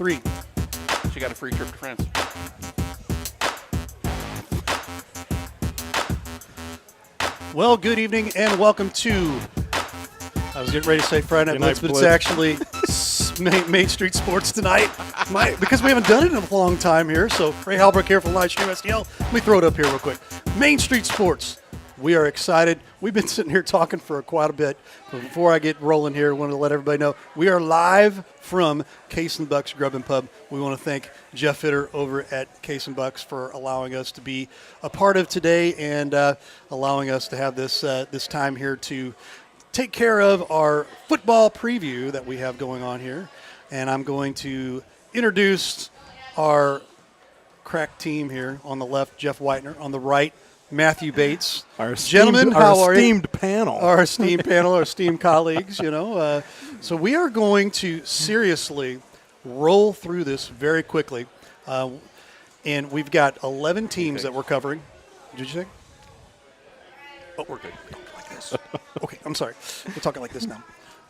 3. She got a free trip to France. Well, good evening and welcome to, I was getting ready to say Friday Night Blitz, but it's actually Main Street Sports tonight. Because we haven't done it in a long time here, so Ray Halbrook here from Livestream STL. Let me throw it up here real quick. Main Street Sports. We are excited. We've been sitting here talking for quite a bit. But before I get rolling here, I wanted to let everybody know we are live from Case and Bucks Grub and Pub. We want to thank Jeff Fitter over at Case and Bucks for allowing us to be a part of today and allowing us to have this this time here to take care of our football preview that we have going on here. And I'm going to introduce our crack team here. On the left, Jeff Whitener. On the right, Matthew Bates. Gentlemen, how are you? Our esteemed panel. Our esteemed panel, our esteemed colleagues, you know. So we are going to seriously roll through this very quickly. And we've got 11 teams that we're covering. Did you say? Oh, we're good. Like this. Okay, I'm sorry. We're talking like this now.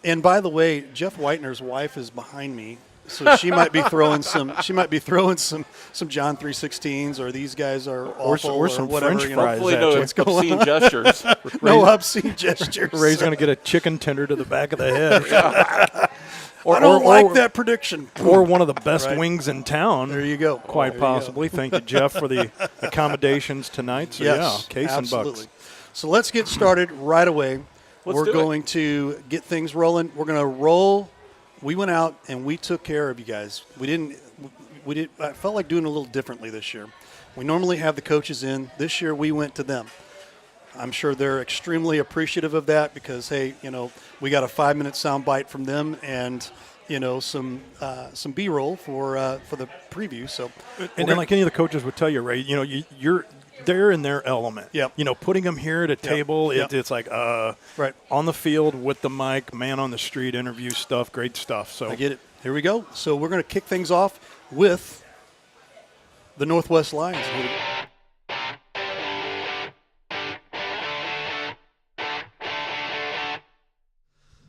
And by the way, Jeff Whitener's wife is behind me. So she might be throwing some. She might be throwing some John 3:16s, or these guys are awful, or some whatever. French you know. fries. Hopefully no obscene gestures. No obscene gestures. Ray's going to get a chicken tender to the back of the head. I don't like that prediction. Or one of the best Right. wings in town. There you go. Quite There you go. possibly. Thank you, Jeff, for the accommodations tonight. So, Yes, yeah, Case absolutely. and Bucks. So let's get started right away. Let's We're do it. going to get things rolling. We're going to roll. We went out and we took care of you guys. We did. I felt like doing it a little differently this year. We normally have the coaches in. This year we went to them. I'm sure they're extremely appreciative of that because, hey, you know, we got a 5-minute sound bite from them and, you know, some B-roll for the preview. So, And then, like any of the coaches would tell you, Ray, you know, they're in their element. Yep. You know, putting them here at a table, Yep. it's like right. on the field with the mic, man on the street, interview stuff, great stuff. So I get it. Here we go. So we're going to kick things off with the Northwest Lions.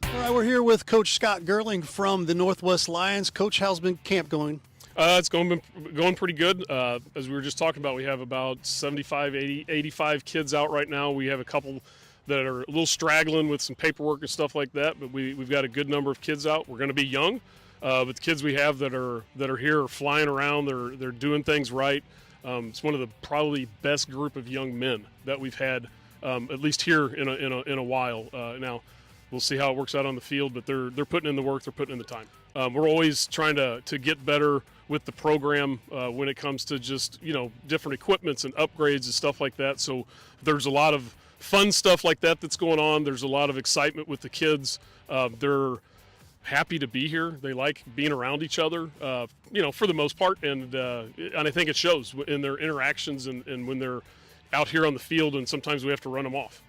All right, we're here with Coach Scott Gerling from the Northwest Lions. Coach, how's been camp going? It's going pretty good. As we were just talking about, we have about 75, 80, 85 kids out right now. We have a couple that are a little straggling with some paperwork and stuff like that, but we've got a good number of kids out. We're going to be young, but the kids we have that are here are flying around. They're doing things right. It's one of the probably best group of young men that we've had, at least here in a while now. We'll see how it works out on the field, but they're putting in the work, they're putting in the time. We're always trying to get better with the program when it comes to just, you know, different equipments and upgrades and stuff like that. So there's a lot of fun stuff like that that's going on. There's a lot of excitement with the kids. They're happy to be here. They like being around each other, you know, for the most part. And I think it shows in their interactions and when they're out here on the field, and sometimes we have to run them off.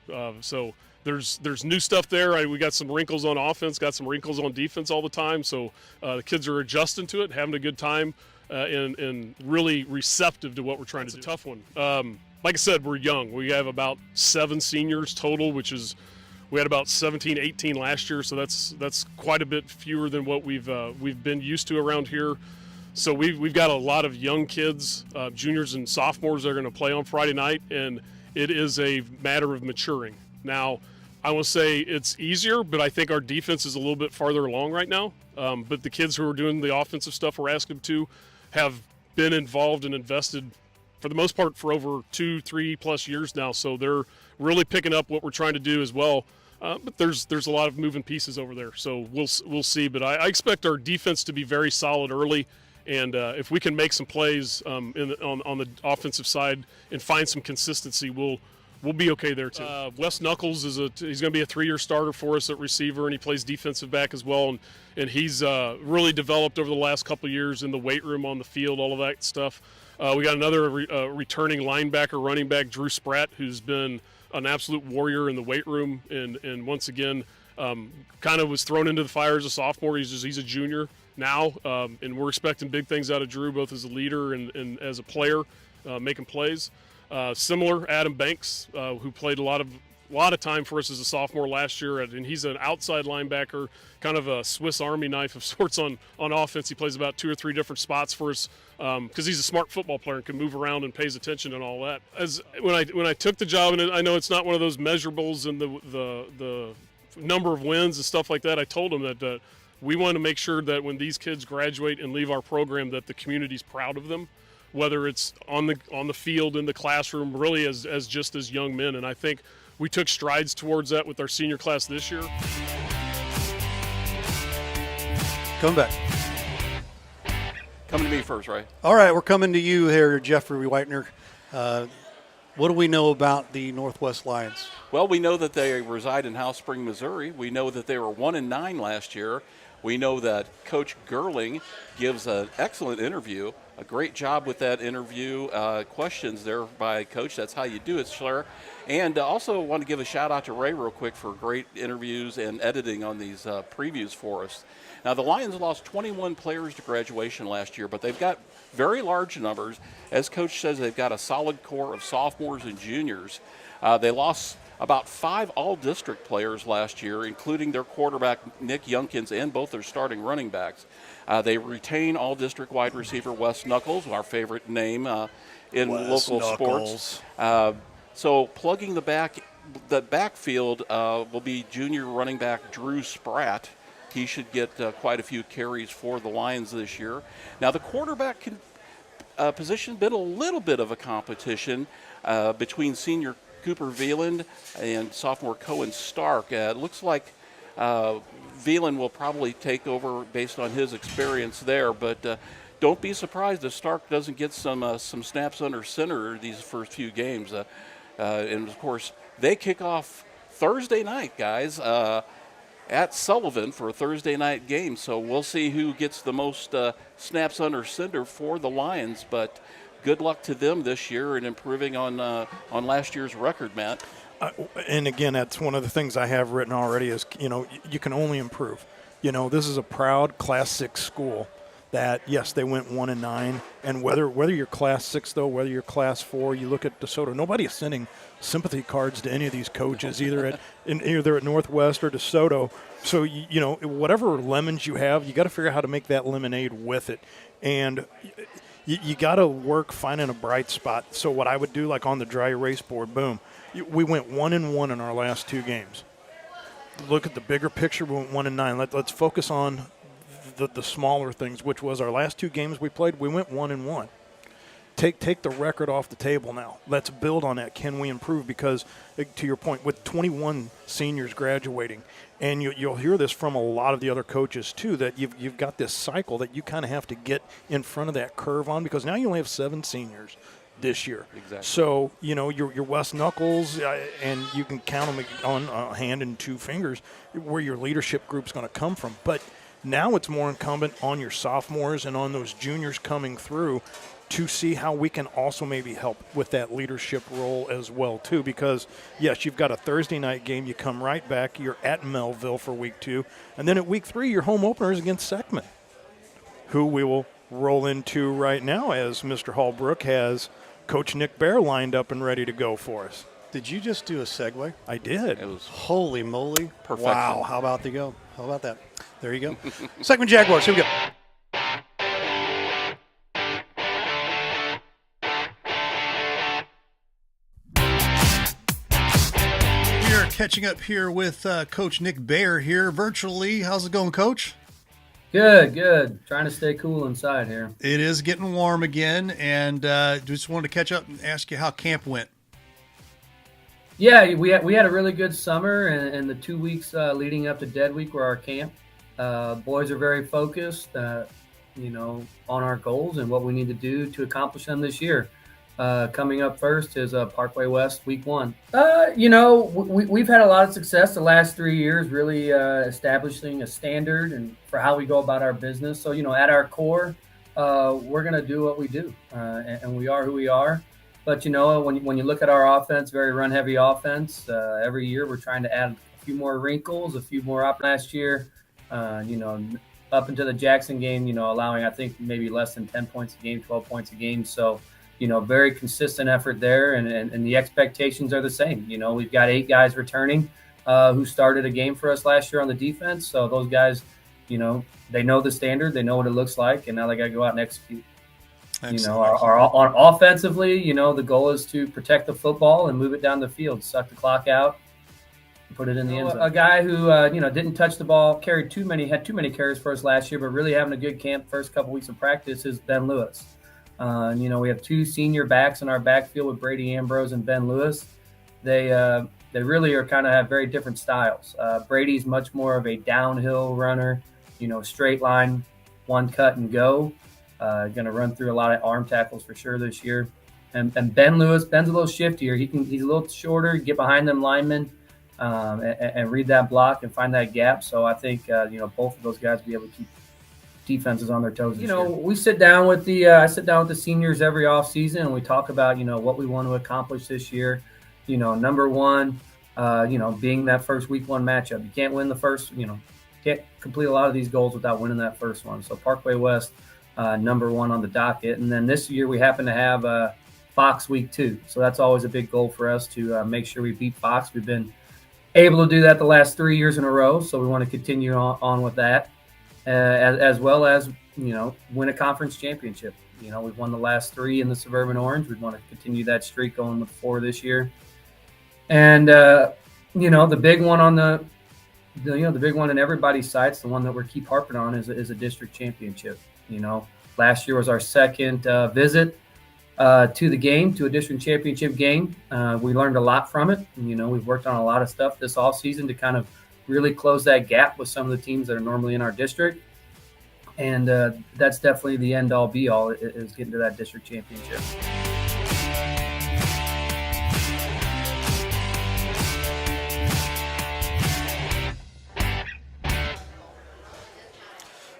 So there's new stuff there. We got some wrinkles on offense, got some wrinkles on defense all the time. So the kids are adjusting to it, having a good time, and really receptive to what we're trying to do. It's a tough one. Like I said, we're young. We have about 7 seniors total, which is we had about 17, 18 last year. So that's quite a bit fewer than what we've been used to around here. So we've got a lot of young kids, juniors and sophomores that are going to play on Friday night, and it is a matter of maturing. Now, I will say it's easier, but I think our defense is a little bit farther along right now. But the kids who are doing the offensive stuff we're asking them to have been involved and invested, for the most part, for over 2-3+ years now. So they're really picking up what we're trying to do as well. But there's a lot of moving pieces over there. So we'll see. But I expect our defense to be very solid early. And if we can make some plays on the offensive side and find some consistency, we'll be okay there too. Wes Knuckles he's going to be a 3-year starter for us at receiver, and he plays defensive back as well. And he's really developed over the last couple of years in the weight room, on the field, all of that stuff. We got another returning linebacker, running back, Drew Spratt, who's been an absolute warrior in the weight room, and once again, kind of was thrown into the fire as a sophomore. He's a junior now, and we're expecting big things out of Drew, both as a leader and as a player, making plays. Similar, Adam Banks, who played a lot of lot of time for us as a sophomore last year, and he's an outside linebacker, kind of a Swiss Army knife of sorts on offense. He plays about 2 or 3 different spots for us because he's a smart football player and can move around and pays attention and all that. As when I took the job, and I know it's not one of those measurables and the number of wins and stuff like that, I told him that we want to make sure that when these kids graduate and leave our program, that the community's proud of them, whether it's on the field, in the classroom, really as just as young men. And I think we took strides towards that with our senior class this year. Come back. Coming to me first, right? All right, we're coming to you here, Jeffrey Whitener. What do we know about the Northwest Lions? Well, we know that they reside in House Spring, Missouri. We know that they were 1-9 last year. We know that Coach Gerling gives an excellent interview, a great job with that interview. Questions there by Coach. That's how you do it, Schler. And also want to give a shout out to Ray real quick for great interviews and editing on these previews for us. Now, the Lions lost 21 players to graduation last year, but they've got very large numbers. As Coach says, they've got a solid core of sophomores and juniors. They lost about 5 all-district players last year, including their quarterback, Nick Youngkins, and both their starting running backs. They retain all-district wide receiver Wes Knuckles, our favorite name in local sports. So plugging the backfield will be junior running back Drew Spratt. He should get quite a few carries for the Lions this year. Now, the quarterback position been a little bit of a competition between senior Cooper Veland and sophomore Cohen Stark. It looks like Veland will probably take over based on his experience there, but don't be surprised if Stark doesn't get some snaps under center these first few games. And, of course, they kick off Thursday night, guys, at Sullivan for a Thursday night game. So we'll see who gets the most snaps under center for the Lions, but good luck to them this year in improving on last year's record, Matt. And again, that's one of the things I have written already is, you can only improve. This is a proud Class 6 school that, yes, they went 1-9. And whether you're Class 6, though, whether you're Class 4, you look at DeSoto, nobody is sending sympathy cards to any of these coaches, either at Northwest or DeSoto. So, whatever lemons you have, you got to figure out how to make that lemonade with it. And you got to work finding a bright spot. So what I would do, like on the dry erase board, boom, we went 1-1 in our last 2 games. Look at the bigger picture. We went 1-9. Let's focus on the smaller things, which was our last 2 games we played. We went 1-1. Take the record off the table now. Let's build on that. Can we improve? Because, to your point, with 21 seniors graduating, and you'll hear this from a lot of the other coaches too, that you've got this cycle that you kind of have to get in front of that curve on, because now you only have 7 seniors this year. Exactly. So, your Wes Knuckles, and you can count them on a hand and 2 fingers where your leadership group's going to come from. But now it's more incumbent on your sophomores and on those juniors coming through to see how we can also maybe help with that leadership role as well, too. Because, yes, you've got a Thursday night game. You come right back. You're at Melville for week 2. And then at week 3, your home opener is against Seckman, who we will roll into right now as Mr. Hallbrook has Coach Nick Bear lined up and ready to go for us. Did you just do a segue? I did. It was Holy moly. perfection. Wow, how about that? There you go. Seckman Jaguars, here we go. We are catching up here with Coach Nick Bear here virtually. How's it going, Coach? Good. Trying to stay cool inside here. It is getting warm again, and just wanted to catch up and ask you how camp went. Yeah, we had a really good summer, and the 2 weeks leading up to Dead Week were our camp. Boys are very focused, on our goals and what we need to do to accomplish them this year. Coming up first is Parkway West week 1. We've had a lot of success the last 3 years, really establishing a standard and for how we go about our business. So, at our core, we're going to do what we do, and we are who we are. But, when you look at our offense, very run-heavy offense, every year we're trying to add a few more wrinkles, a few more up last year, up into the Jackson game, allowing, I think, maybe less than 10 points a game, 12 points a game. So, very consistent effort there, and the expectations are the same. We've got 8 guys returning who started a game for us last year on the defense. So those guys, they know the standard, they know what it looks like, and now they got to go out and execute. Excellent. On offensively, the goal is to protect the football and move it down the field, suck the clock out, and put it in the end zone. A guy who didn't touch the ball, had too many carries for us last year, but really having a good camp first couple weeks of practice is Ben Lewis. We have 2 senior backs in our backfield with Brady Ambrose and Ben Lewis. They really are kind of have very different styles. Brady's much more of a downhill runner, straight line, one cut and go. Going to run through a lot of arm tackles for sure this year. And Ben Lewis, Ben's a little shiftier. He's a little shorter, get behind them linemen and read that block and find that gap. So I think, both of those guys will be able to keep defenses on their toes. We sit down with I sit down with the seniors every off season, and we talk about, what we want to accomplish this year. Number one, being that first week 1 matchup. You can't win the first, can't complete a lot of these goals without winning that first one. So Parkway West, number 1 on the docket. And then this year we happen to have Fox week 2. So that's always a big goal for us to make sure we beat Fox. We've been able to do that the last 3 years in a row. So we want to continue on with that, as well as, win a conference championship. We've won the last 3 in the Suburban Orange. We want to continue that streak going with 4 this year. And, the big one on the big one in everybody's sights, the one that we keep harping on is a district championship. Last year was our second visit to the game, to a district championship game. We learned a lot from it. We've worked on a lot of stuff this offseason to kind of really close that gap with some of the teams that are normally in our district. And that's definitely the end-all, be-all is getting to that district championship.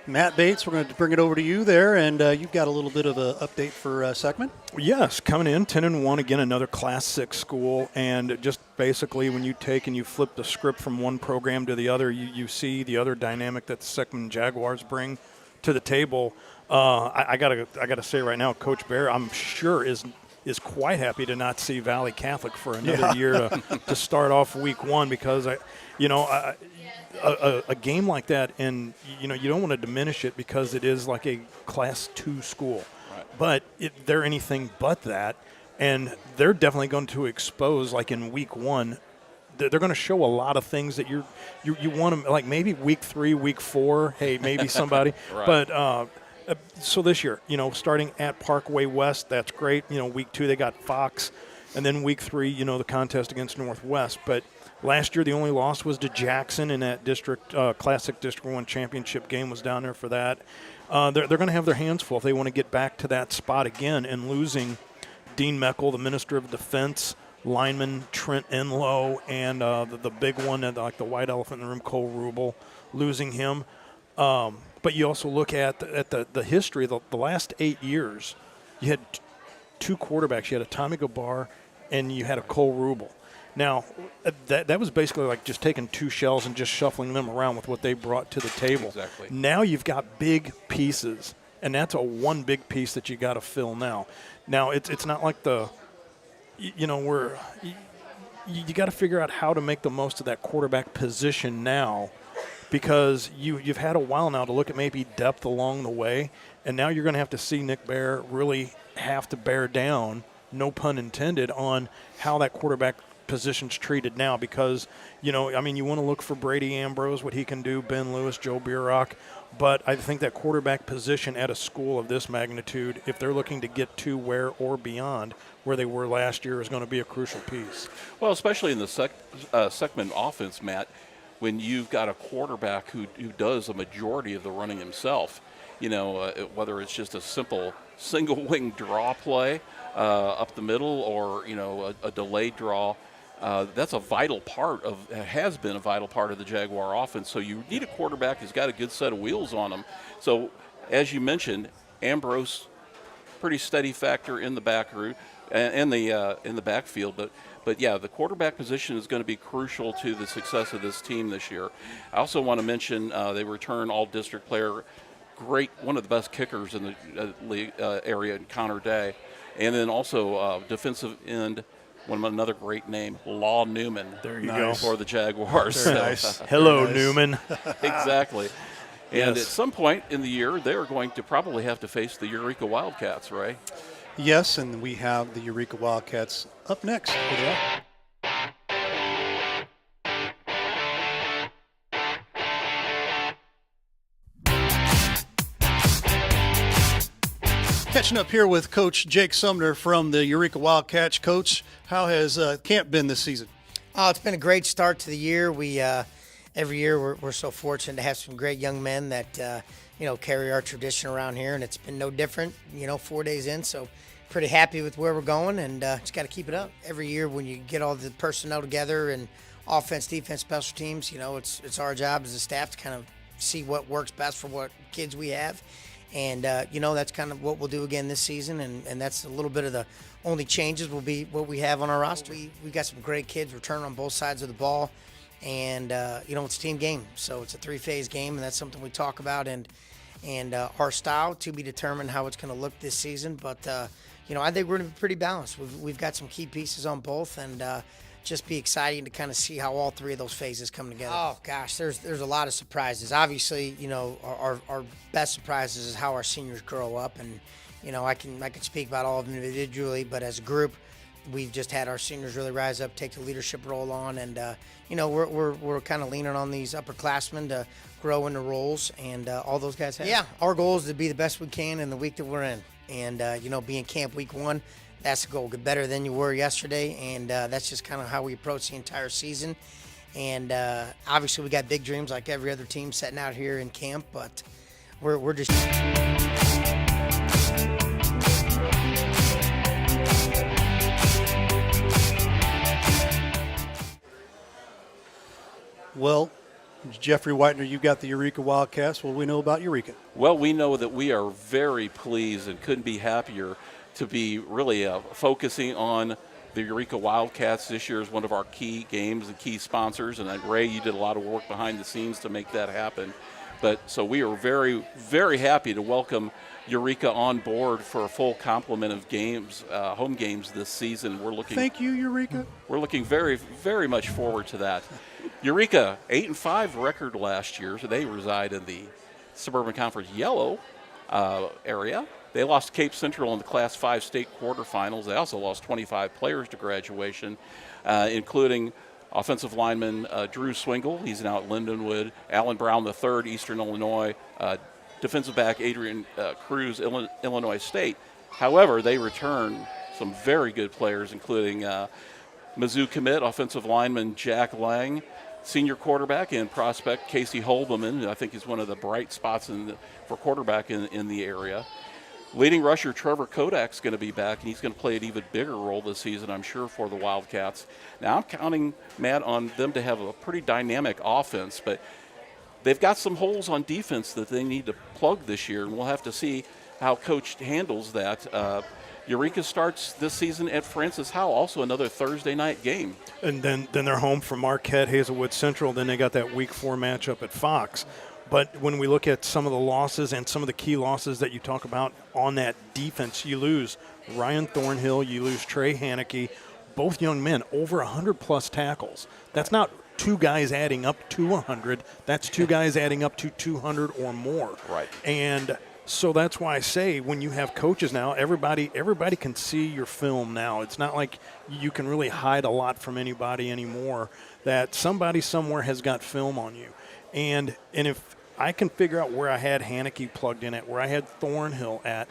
Matt Bates, we're going to bring it over to you there, and you've got a little bit of an update for Seckman. Yes, coming in 10-1 again, another Class 6 school, and just basically when you take and you flip the script from one program to the other, you see the other dynamic that the Seckman Jaguars bring to the table. I gotta say right now, Coach Bear, I'm sure is quite happy to not see Valley Catholic for another year to start off week 1, because a game like that, and you don't want to diminish it because it is like a Class 2 school, right. But they're anything but that, and they're definitely going to expose, like in week 1, they're going to show a lot of things that you want them, like maybe week 3, week 4, hey, maybe somebody, right. But so this year, starting at Parkway West, that's great. Week 2 they got Fox, and then week 3, the contest against Northwest, but last year, the only loss was to Jackson in that district classic District 1 championship game. Was down there for that. They're going to have their hands full if they want to get back to that spot again. And losing Dean Meckel, the Minister of Defense, lineman Trent Enlow, and the big one, like the white elephant in the room, Cole Rubel, losing him. But you also look at the history. The last 8 years, you had 2 quarterbacks. You had a Tommy Gabar and you had a Cole Rubel. Now, that was basically like just taking 2 shells and just shuffling them around with what they brought to the table. Exactly. Now you've got big pieces, and that's one big piece that you got to fill now. Now, it's not like you got to figure out how to make the most of that quarterback position now, because you've had a while now to look at maybe depth along the way, and now you're going to have to see Nick Bear really have to bear down, no pun intended, on how that quarterback position's treated now, because you want to look for Brady Ambrose, what he can do, Ben Lewis, Joe Bierrock, but I think that quarterback position at a school of this magnitude, if they're looking to get to where or beyond where they were last year, is going to be a crucial piece. Well, especially in the Seckman offense, Matt, when you've got a quarterback who does a majority of the running himself, whether it's just a simple single wing draw play up the middle, or a delayed draw. That's a vital part has been a vital part of the Jaguar offense. So you need a quarterback who's got a good set of wheels on him. So as you mentioned, Ambrose, pretty steady factor in the back route and in the backfield, but yeah, the quarterback position is going to be crucial to the success of this team this year. I also want to mention they return all district player one of the best kickers in the league area in Connor Day. And then also defensive end, another great name, Law Newman. There you Nice. go. For the Jaguars. Very nice. Hello, Very nice. Newman. Exactly. And Yes. at some point in the year, they're going to probably have to face the Eureka Wildcats, Ray. Yes, and we have the Eureka Wildcats up next. Here they are. Catching up here with Coach Jake Sumner from the Eureka Wildcats. Coach, how has camp been this season? Oh, it's been a great start to the year. We every year we're so fortunate to have some great young men that carry our tradition around here, and it's been no different. 4 days in, so pretty happy with where we're going, and just got to keep it up. Every year when you get all the personnel together and offense, defense, special teams, it's our job as a staff to kind of see what works best for what kids we have. And, that's kind of what we'll do again this season. And that's a little bit of the only changes will be what we have on our roster. We got some great kids returning on both sides of the ball. And, it's a team game. So it's a three-phase game, and that's something we talk about. And our style to be determined how it's going to look this season. But, I think we're going to be pretty balanced. We've got some key pieces on both. And just be exciting to kind of see how all three of those phases come together. Oh gosh, there's a lot of surprises. Obviously, our best surprises is how our seniors grow up, and I can speak about all of them individually, but as a group, we've just had our seniors really rise up, take the leadership role on, and we're kind of leaning on these upperclassmen to grow into roles, and all those guys have. Yeah, our goal is to be the best we can in the week that we're in, and being camp week 1. That's the goal. Get better than you were yesterday, and that's just kind of how we approach the entire season. And obviously, we got big dreams like every other team setting out here in camp, but we're just. Well, Jeffrey Whitener, you've got the Eureka Wildcats. What do we know about Eureka? Well, we know that we are very pleased and couldn't be happier to be really focusing on the Eureka Wildcats this year as one of our key games and key sponsors. And Ray, you did a lot of work behind the scenes to make that happen. But so we are very, very happy to welcome Eureka on board for a full complement of games, home games this season. Thank you, Eureka. We're looking very, very much forward to that. Eureka, 8-5 record last year, so they reside in the Suburban Conference Yellow area. They lost Cape Central in the Class 5 state quarterfinals. They also lost 25 players to graduation, including offensive lineman Drew Swingle. He's now at Lindenwood. Alan Brown III, Eastern Illinois. Defensive back Adrian Cruz, Illinois State. However, they return some very good players, including Mizzou commit offensive lineman Jack Lang, senior quarterback and prospect Casey Holbeman. I think he's one of the bright spots for quarterback in the area. Leading rusher Trevor Kodak's going to be back, and he's going to play an even bigger role this season, I'm sure, for the Wildcats. Now, I'm counting, Matt, on them to have a pretty dynamic offense, but they've got some holes on defense that they need to plug this year, and we'll have to see how Coach handles that. Eureka starts this season at Francis Howell, also another Thursday night game. And then they're home from Marquette, Hazelwood Central. Then they got that Week 4 matchup at Fox. But when we look at some of the losses and some of the key losses that you talk about on that defense, you lose Ryan Thornhill, you lose Trey Haneke, both young men, over 100-plus tackles. That's not two guys adding up to 100. That's two guys adding up to 200 or more. Right. And so that's why I say when you have coaches now, everybody can see your film now. It's not like you can really hide a lot from anybody anymore, that somebody somewhere has got film on you. And if I can figure out where I had Haneke plugged in at, where I had Thornhill at,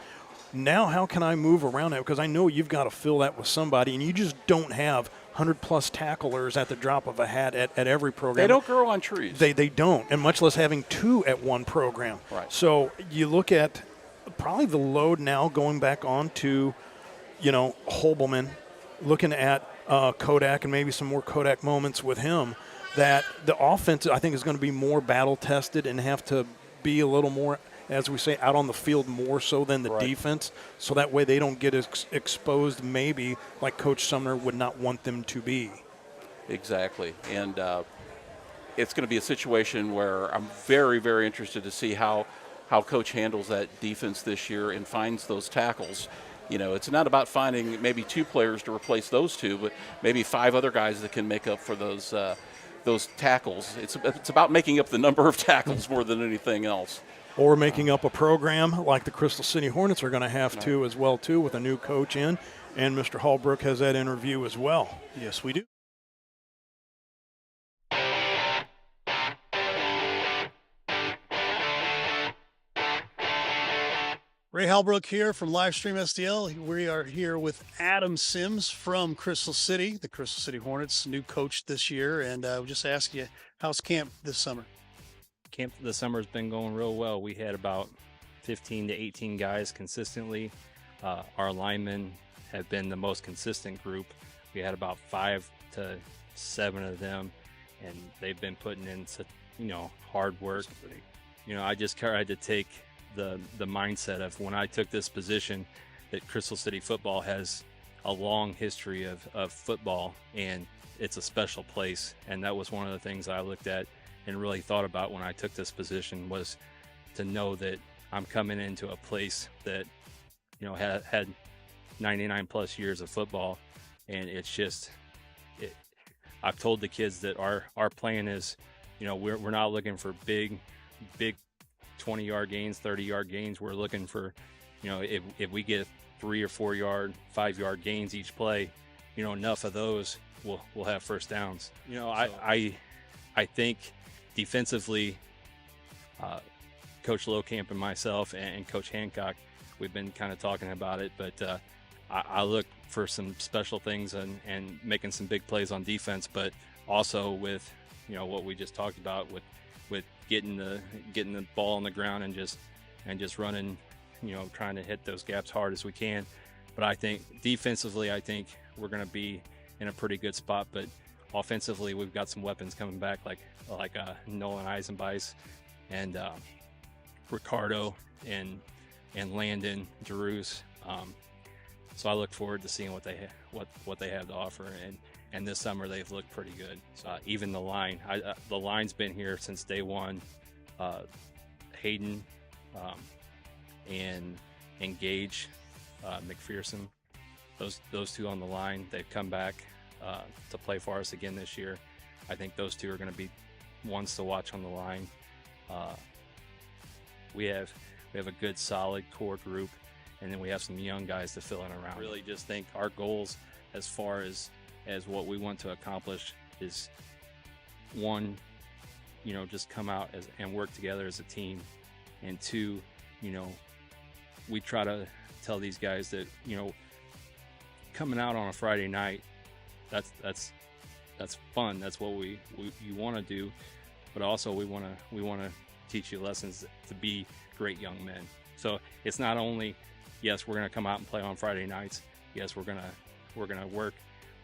now how can I move around that? Because I know you've got to fill that with somebody, and you just don't have 100-plus tacklers at the drop of a hat at every program. They don't grow on trees. They don't, and much less having two at one program. Right. So you look at probably the load now going back on to, Holbeman, looking at Kodak and maybe some more Kodak moments with him, that the offense, I think, is going to be more battle-tested and have to be a little more, as we say, out on the field more so than the defense, so that way they don't get exposed maybe like Coach Sumner would not want them to be. Exactly. And it's going to be a situation where I'm very, very interested to see how how Coach handles that defense this year and finds those tackles. You know, it's not about finding maybe 2 players to replace those 2, but maybe 5 other guys that can make up for those tackles. It's about making up the number of tackles more than anything else. Or making up a program like the Crystal City Hornets are going to have to as well, too, with a new coach in. And Mr. Hallbrook has that interview as well. Yes, we do. Ray Halbrook here from Livestream STL. We are here with Adam Sims from Crystal City, the Crystal City Hornets, new coach this year. And we just asked you, how's camp this summer? Camp this summer has been going real well. We had about 15 to 18 guys consistently. Our linemen have been the most consistent group. We had about 5 to 7 of them, and they've been putting in, hard work. I just tried to take the mindset of when I took this position that Crystal City football has a long history of football, and it's a special place. And that was one of the things I looked at and really thought about when I took this position, was to know that I'm coming into a place that, had 99 plus years of football. And it's just, I've told the kids that our plan is, we're not looking for big 20-yard gains, 30-yard gains. We're looking for, if we get 3 or 4 yard, 5-yard gains each play, enough of those we'll have first downs. I think defensively, Coach Lowcamp and myself and Coach Hancock, we've been kind of talking about it, but I look for some special things and making some big plays on defense, but also with, what we just talked about with getting the ball on the ground and just running, trying to hit those gaps hard as we can. But I think defensively, we're going to be in a pretty good spot. But offensively, we've got some weapons coming back, like Nolan Eisenbeis and Ricardo and Landon Giroux. So I look forward to seeing what they have to offer. And this summer they've looked pretty good. Even the line, the line's been here since day one. Hayden and Gage McPherson, those 2 on the line, they've come back to play for us again this year. I think those 2 are going to be ones to watch on the line. We have a good solid core group, and then we have some young guys to fill in around. I really just think our goals as far as what we want to accomplish is, 1, just come out and work together as a team, and 2, we try to tell these guys that, coming out on a Friday night, that's fun. That's what you want to do, but also we want to teach you lessons to be great young men. So it's not only, yes, we're going to come out and play on Friday nights. Yes, we're going to work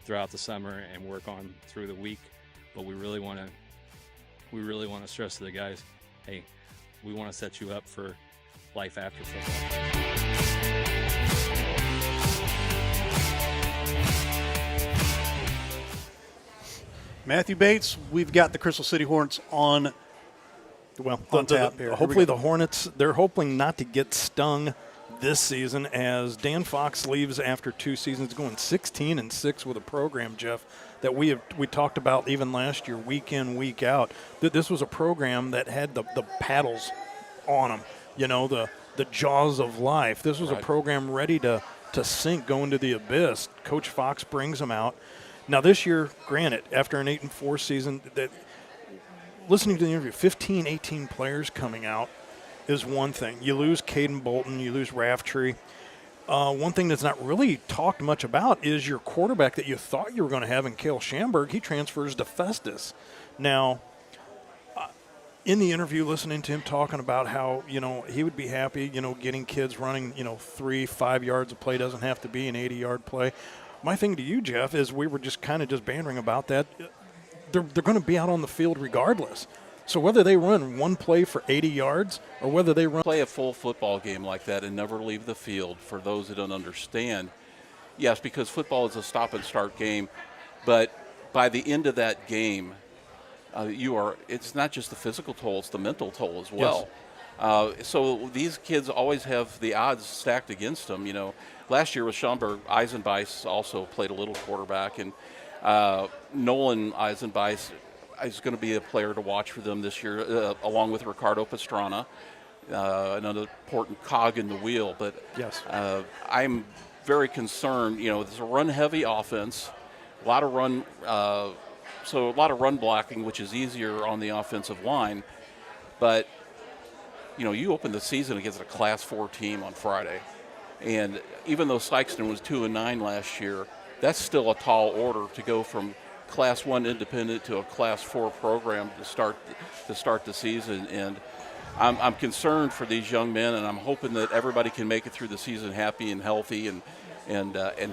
throughout the summer and work on through the week, but we really want to stress to the guys, hey, we want to set you up for life after football. Matthew Bates, we've got the Crystal City Hornets on tap here. Hopefully the Hornets, they're hoping not to get stung this season, as Dan Fox leaves after 2 seasons, going 16-6 with a program, Jeff, that we talked about even last year, week in, week out. That this was a program that had the paddles on them, the jaws of life. This was a program ready to sink, go into the abyss. Coach Fox brings them out. Now this year, granted, after an 8-4 season, that listening to the interview, 15, 18 players coming out is one thing. You lose Caden Bolton, you lose Raftree. One thing that's not really talked much about is your quarterback that you thought you were going to have in Cale Schamberg. He transfers to Festus. Now, in the interview, listening to him talking about how, he would be happy, getting kids running, 3-5 yards a play doesn't have to be an 80-yard play. My thing to you, Jeff, is we were just kind of just bantering about that. They're going to be out on the field regardless. So whether they run one play for 80 yards or whether they play a full football game like that and never leave the field, for those that don't understand, yes, because football is a stop-and-start game, but by the end of that game, it's not just the physical toll, it's the mental toll as well. So these kids always have the odds stacked against them. Last year with Schaumburg, Eisenbeis also played a little quarterback, and Nolan Eisenbeis is going to be a player to watch for them this year, along with Ricardo Pastrana, another important cog in the wheel. But Yes. I'm very concerned. There's a run-heavy offense, a lot of run, so a lot of run blocking, which is easier on the offensive line. But you open the season against a Class 4 team on Friday, and even though Sikeston was 2-9 last year, that's still a tall order to go from Class 1 independent to a Class 4 program to start the season. And I'm concerned for these young men, and I'm hoping that everybody can make it through the season happy and healthy and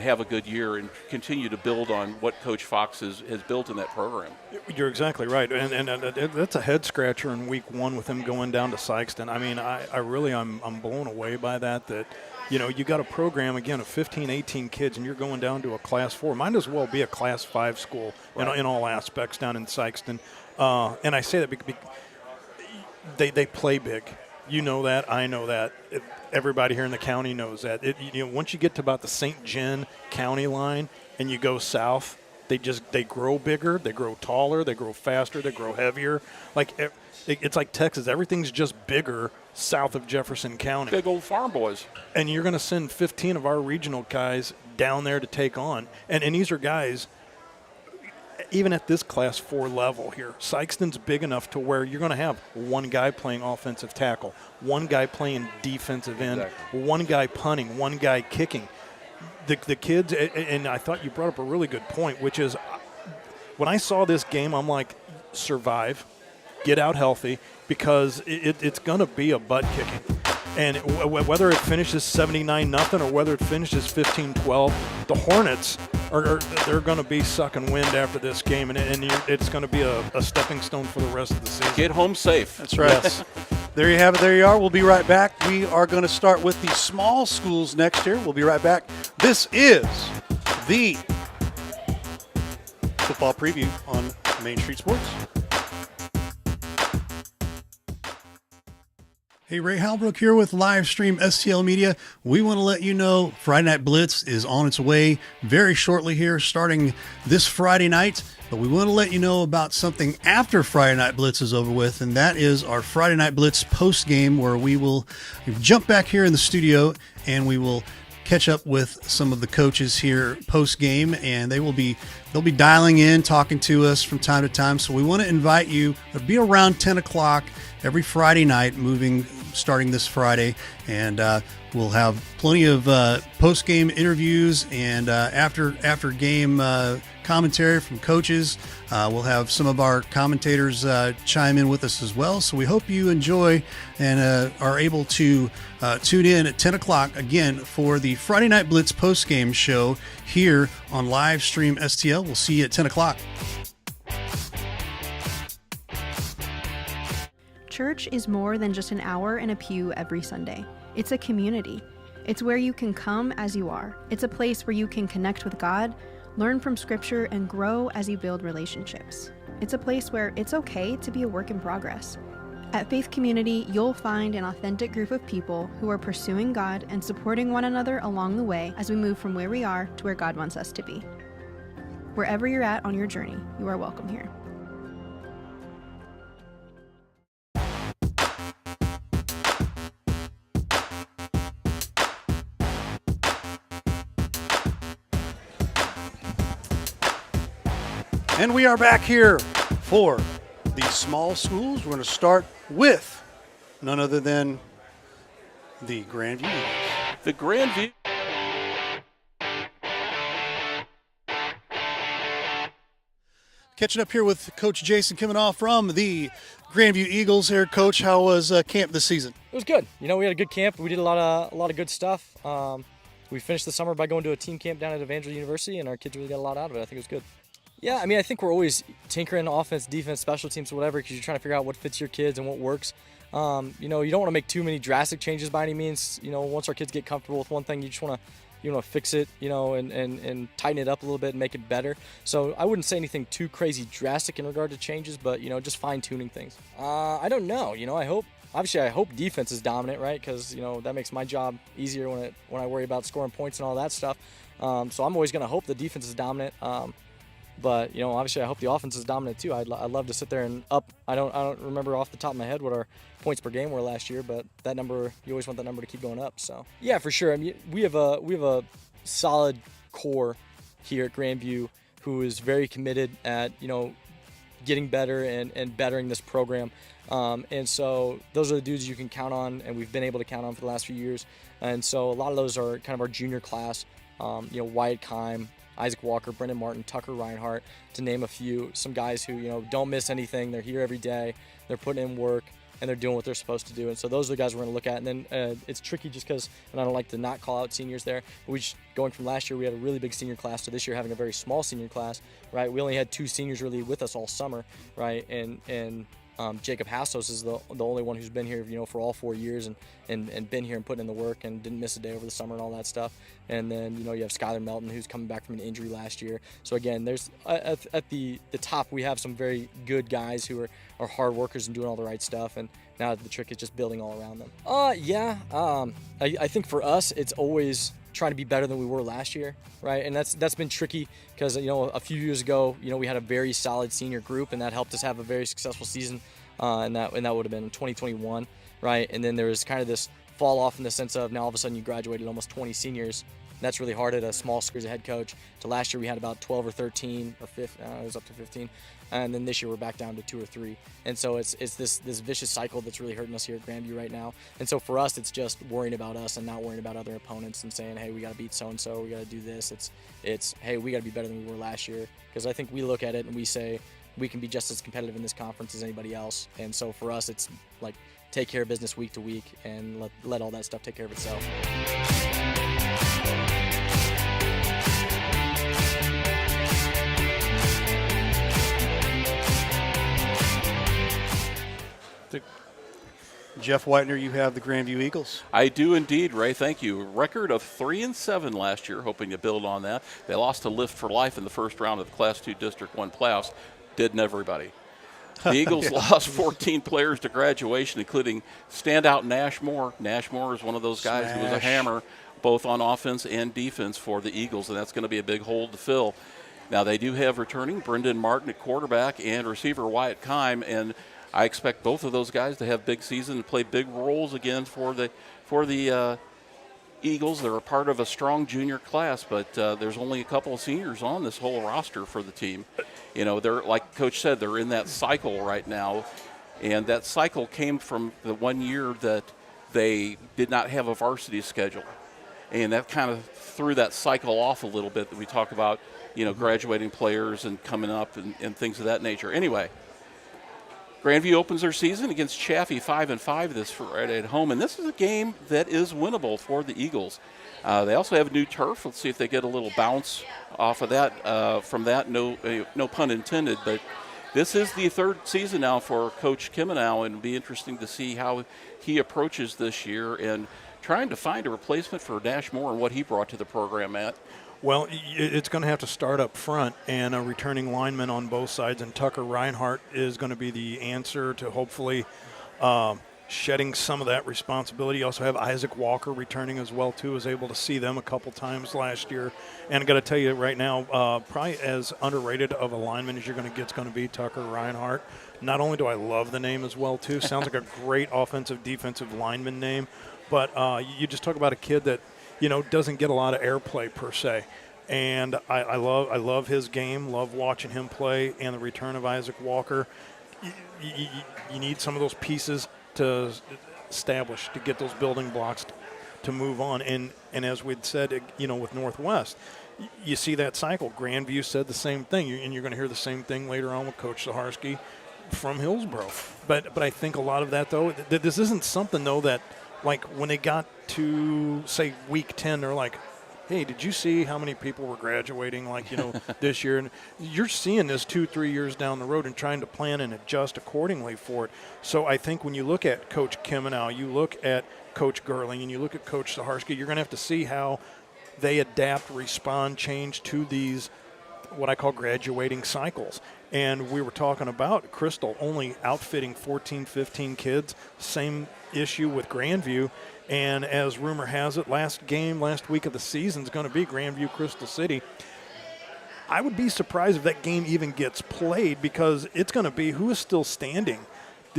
have a good year and continue to build on what Coach Fox has built in that program. You're exactly right, and that's a head scratcher in week 1 with him going down to Sikeston. I mean, I'm blown away by that. You got a program again of 15, 18 kids, and you're going down to a Class 4. Might as well be a Class 5 school in all aspects down in Sikeston. And I say that because they play big. You know that. I know that. Everybody here in the county knows that. Once you get to about the St. John County line and you go south, they grow bigger, they grow taller, they grow faster, they grow heavier. It's like Texas. Everything's just bigger south of Jefferson County. Big old farm boys. And you're going to send 15 of our regional guys down there to take on. And these are guys, even at this Class 4 level here, Sikeston's big enough to where you're going to have one guy playing offensive tackle, one guy playing defensive end, Exactly. one guy punting, one guy kicking. The kids, and I thought you brought up a really good point, which is when I saw this game, I'm like, survive, get out healthy, because it's going to be a butt kicking. And whether it finishes 79-0 or whether it finishes 15-12, the Hornets they're going to be sucking wind after this game, and it's going to be a stepping stone for the rest of the season. Get home safe. That's right. Yes. There you have it. There you are. We'll be right back. We are going to start with the small schools next year. We'll be right back. This is the football preview on Main Street Sports. Hey, Ray Halbrook here with Livestream STL Media. We want to let you know Friday Night Blitz is on its way very shortly here, starting this Friday night. But we want to let you know about something after Friday Night Blitz is over with, and that is our Friday Night Blitz post game, where we will jump back here in the studio and we will catch up with some of the coaches here post game, and they'll be dialing in, talking to us from time to time. So we want to invite you. It'll be around 10 o'clock every Friday night, starting this Friday, and we'll have plenty of post game interviews and after game commentary from coaches. We'll have some of our commentators chime in with us as well. So we hope you enjoy and are able to tune in at 10 o'clock again for the Friday Night Blitz post-game show here on Livestream STL. We'll see you at 10 o'clock. Church is more than just an hour in a pew every Sunday. It's a community. It's where you can come as you are. It's a place where you can connect with God, learn from Scripture, and grow as you build relationships. It's a place where it's okay to be a work in progress. At Faith Community, you'll find an authentic group of people who are pursuing God and supporting one another along the way as we move from where we are to where God wants us to be. Wherever you're at on your journey, you are welcome here. And we are back here for the small schools. We're going to start with none other than the Grandview Eagles. The Grandview. Catching up here with Coach Jason Kiminoff from the Grandview Eagles here. Coach, how was camp this season? It was good. We had a good camp. We did a lot of good stuff. We finished the summer by going to a team camp down at Evangel University, and our kids really got a lot out of it. I think it was good. Yeah, I think we're always tinkering offense, defense, special teams, whatever, because you're trying to figure out what fits your kids and what works. You don't want to make too many drastic changes by any means. Once our kids get comfortable with one thing, you just want to fix it, and tighten it up a little bit and make it better. So I wouldn't say anything too crazy drastic in regard to changes, but just fine tuning things. I don't know. I hope obviously I hope defense is dominant, right? Because that makes my job easier when I worry about scoring points and all that stuff. So I'm always going to hope the defense is dominant. But obviously I hope the offense is dominant too. I'd love to sit there and up. I don't remember off the top of my head what our points per game were last year, but that number, you always want that number to keep going up. So yeah, for sure. I mean, we have a solid core here at Grandview who is very committed at getting better and bettering this program. And so those are the dudes you can count on, and we've been able to count on for the last few years. And so a lot of those are kind of our junior class. Wyatt Kime, Isaac Walker, Brendan Martin, Tucker Reinhardt, to name a few. Some guys who don't miss anything. They're here every day. They're putting in work, and they're doing what they're supposed to do. And so those are the guys we're going to look at. And then it's tricky just because, and I don't like to not call out seniors there, but going from last year, we had a really big senior class to this year having a very small senior class, right? We only had 2 seniors really with us all summer, right? And Jacob Hassos is the only one who's been here, for all 4 years and been here and putting in the work and didn't miss a day over the summer and all that stuff. And then, you have Skylar Melton, who's coming back from an injury last year. So again, there's at the top, we have some very good guys who are hard workers and doing all the right stuff. And now the trick is just building all around them. I think for us, it's always trying to be better than we were last year, right? And that's been tricky because a few years ago, we had a very solid senior group, and that helped us have a very successful season, and that would have been in 2021, right? And then there was kind of this fall off in the sense of now all of a sudden you graduated almost 20 seniors. That's really hard at a small school as a head coach. To last year we had about 12 or 13 or 15, it was up to 15. And then this year we're back down to 2 or 3. And so it's this vicious cycle that's really hurting us here at Grandview right now. And so for us, it's just worrying about us and not worrying about other opponents and saying, hey, we got to beat so-and-so, we got to do this. It's hey, we got to be better than we were last year. Because I think we look at it and we say we can be just as competitive in this conference as anybody else. And so for us, it's like take care of business week to week and let all that stuff take care of itself. Jeff Whitener, you have the Grandview Eagles. I do indeed, Ray. Thank you. Record of 3-7 last year, hoping to build on that. They lost to Lift for Life in the first round of the Class 2 District 1 playoffs. Didn't everybody? The Eagles lost 14 players to graduation, including standout Nash Moore. Nash Moore is one of those guys who was a hammer both on offense and defense for the Eagles, and that's going to be a big hole to fill. Now, they do have returning Brendan Martin at quarterback and receiver Wyatt Kime, and I expect both of those guys to have big seasons and play big roles again for the Eagles. They're a part of a strong junior class, but there's only a couple of seniors on this whole roster for the team. They're, like Coach said, they're in that cycle right now, and that cycle came from the 1 year that they did not have a varsity schedule, and that kind of threw that cycle off a little bit that we talk about, graduating players and coming up and things of that nature. Anyway, Grandview opens their season against Chaffee 5-5 this Friday at home, and this is a game that is winnable for the Eagles. They also have new turf. Let's see if they get a little bounce off of that. From that, no pun intended. But this is the 3rd season now for Coach Kimenow, and it'll be interesting to see how he approaches this year and trying to find a replacement for Nash Moore and what he brought to the program, Matt. Well, it's going to have to start up front, and a returning lineman on both sides, and Tucker Reinhardt is going to be the answer to hopefully shedding some of that responsibility. You also have Isaac Walker returning as well, too. Was able to see them a couple times last year. And I got to tell you right now, probably as underrated of a lineman as you're going to get is going to be Tucker Reinhardt. Not only do I love the name as well, too, sounds like a great offensive, defensive lineman name, but you just talk about a kid that, doesn't get a lot of airplay per se. And I love his game, love watching him play, and the return of Isaac Walker. You need some of those pieces to establish, to get those building blocks to move on. And as we'd said, with Northwest, you see that cycle. Grandview said the same thing, and you're going to hear the same thing later on with Coach Zaharsky from Hillsboro. But I think a lot of that, though, this isn't something, though, that, like, when they got to, say, week 10, they're like, hey, did you see how many people were graduating, this year? And you're seeing this 2-3 years down the road and trying to plan and adjust accordingly for it. So I think when you look at Coach Kimenow, you look at Coach Gerling, and you look at Coach Zaharsky, you're going to have to see how they adapt, respond, change to these what I call graduating cycles. And we were talking about Crystal only outfitting 14, 15 kids. Same issue with Grandview. And as rumor has it, last week of the season is going to be Grandview Crystal City. I would be surprised if that game even gets played, because it's going to be who is still standing.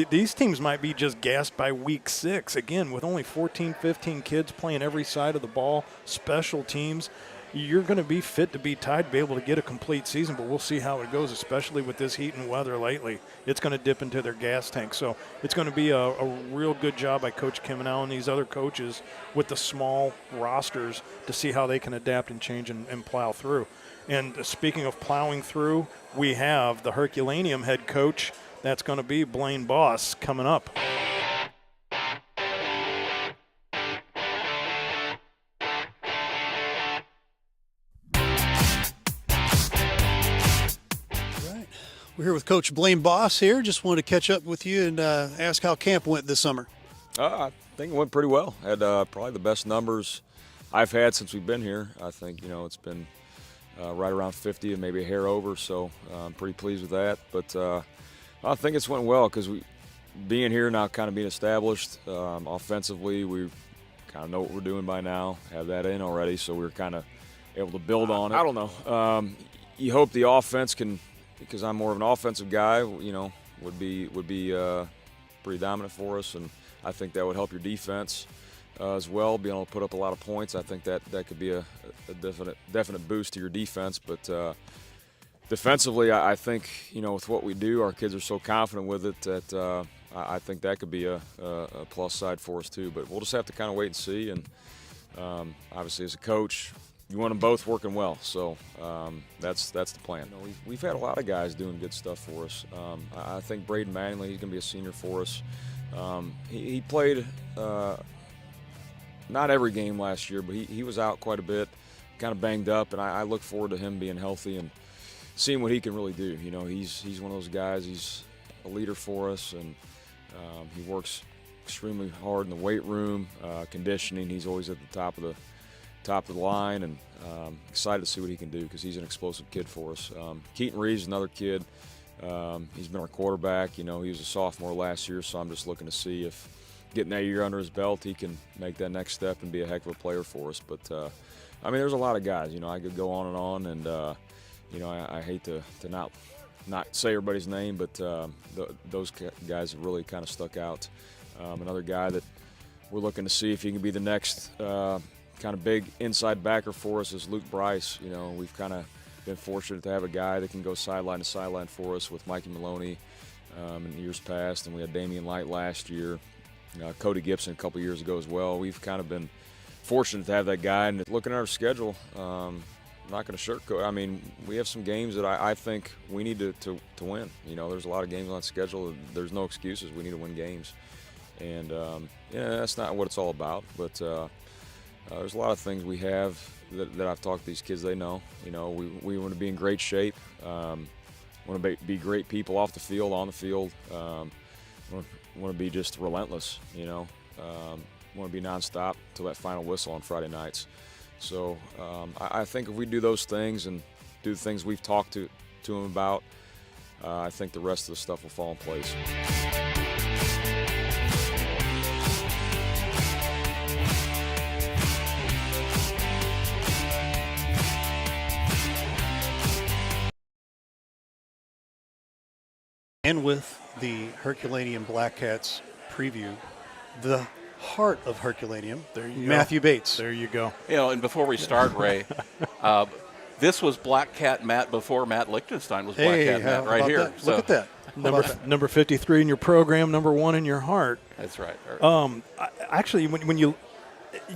These teams might be just gassed by week 6. Again, with only 14, 15 kids playing every side of the ball, special teams, you're going to be fit to be tied to be able to get a complete season, but we'll see how it goes, especially with this heat and weather lately. It's going to dip into their gas tank. So it's going to be a real good job by Coach Kiminell and these other coaches with the small rosters to see how they can adapt and change and plow through. And speaking of plowing through, we have the Herculaneum head coach. That's going to be Blaine Boss coming up. We're here with Coach Blaine Boss here. Just wanted to catch up with you and ask how camp went this summer. I think it went pretty well. Had probably the best numbers I've had since we've been here. I think, it's been right around 50 and maybe a hair over, so I'm pretty pleased with that. But I think it's went well because being here now, kind of being established offensively, we kind of know what we're doing by now, have that in already, so we're kind of able to build on it. I don't know. You hope the offense can, because I'm more of an offensive guy, would be pretty dominant for us, and I think that would help your defense as well, being able to put up a lot of points. I think that could be a definite boost to your defense. But defensively, I think, with what we do, our kids are so confident with it that I think that could be a plus side for us too. But we'll just have to kind of wait and see. And obviously, as a coach, you want them both working well, so that's the plan. We've had a lot of guys doing good stuff for us. I think Braden Mattingly, he's going to be a senior for us. He played not every game last year, but he was out quite a bit, kind of banged up, and I look forward to him being healthy and seeing what he can really do. He's one of those guys. He's a leader for us, and he works extremely hard in the weight room, conditioning. He's always at the top of the line, and excited to see what he can do because he's an explosive kid for us. Keaton Reeves, another kid. He's been our quarterback. He was a sophomore last year, so I'm just looking to see if getting that year under his belt, he can make that next step and be a heck of a player for us. But, there's a lot of guys. I could go on, and I hate to not say everybody's name, but those guys have really kind of stuck out. Another guy that we're looking to see if he can be the next kind of big inside backer for us is Luke Bryce. We've kind of been fortunate to have a guy that can go sideline to sideline for us with Mikey Maloney in years past, and we had Damian Light last year, Cody Gibson a couple years ago as well. We've kind of been fortunate to have that guy. And looking at our schedule, I'm not going to sugarcoat. We have some games that I think we need to win. There's a lot of games on schedule. There's no excuses. We need to win games. And, that's not what it's all about. But there's a lot of things we have that I've talked to these kids. They know. We want to be in great shape. Want to be great people off the field, on the field. Want to be just relentless. Want to be nonstop till that final whistle on Friday nights. So I think if we do those things and do the things we've talked to them about, I think the rest of the stuff will fall in place. And with the Herculaneum Black Cats preview, the heart of Herculaneum, Matthew Bates. There you go. And before we start, Ray, this was Black Cat Matt before Matt Lichtenstein was Black Cat Matt right here. That? Look at that. Number 53 in your program, number 1 in your heart. That's right. Actually, when you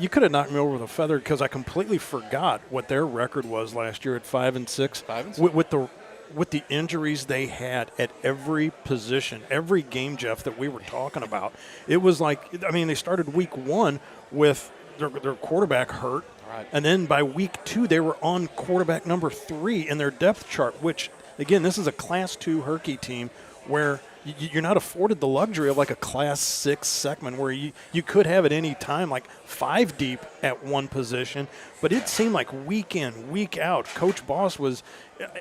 could have knocked me over with a feather because I completely forgot what their record was last year at 5-6. 5-6. With the injuries they had at every position, every game, Jeff, that we were talking about, it was like, they started week 1 with their quarterback hurt, right, and then by week 2 they were on quarterback number 3 in their depth chart, which, again, this is a Class 2 Herky team where you're not afforded the luxury of like a Class 6 Seckman where you could have at any time like 5 deep at one position. But it seemed like week in, week out, Coach Boss was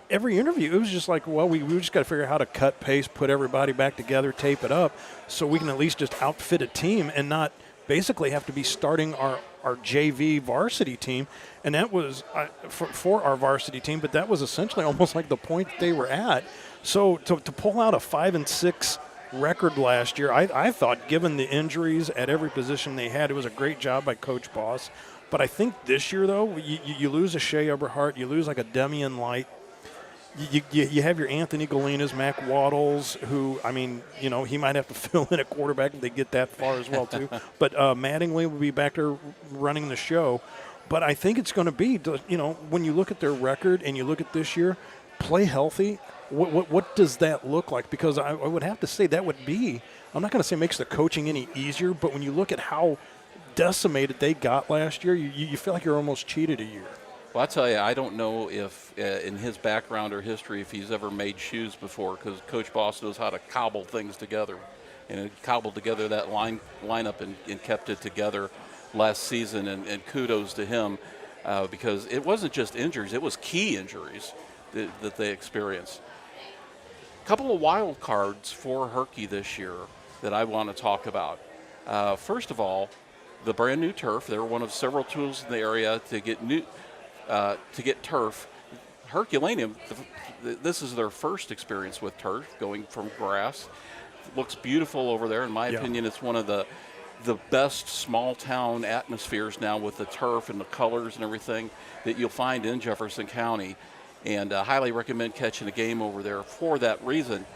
every interview. It was just like, well, we just got to figure out how to cut pace, put everybody back together, tape it up, so we can at least just outfit a team and not basically have to be starting our JV varsity team. And that was for our varsity team, but that was essentially almost like the point that they were at. So to pull out a 5-6 record last year, I thought, given the injuries at every position they had, it was a great job by Coach Boss. But I think this year, though, you lose a Shea Eberhardt, you lose like a Demian Light. You have your Anthony Galinas, Mac Waddles, who, I mean, you know, he might have to fill in at quarterback if they get that far as well, too. But Mattingly will be back there running the show. But I think it's going to be, you know, when you look at their record and you look at this year, play healthy. What does that look like? Because I would have to say that would be, I'm not going to say makes the coaching any easier, but when you look at how decimated they got last year, you feel like you're almost cheated a year. Well, I'll tell you, I don't know if in his background or history if he's ever made shoes before, because Coach Boss knows how to cobble things together. And it cobbled together that lineup and kept it together last season, and kudos to him because it wasn't just injuries, it was key injuries that they experienced. A couple of wild cards for Herky this year that I want to talk about. First of all, the brand new turf. They're one of several tools in the area to get turf. Herculaneum, this is their first experience with turf, going from grass. It looks beautiful over there. In my opinion, it's one of the best small town atmospheres now with the turf and the colors and everything that you'll find in Jefferson County. And I highly recommend catching a game over there for that reason.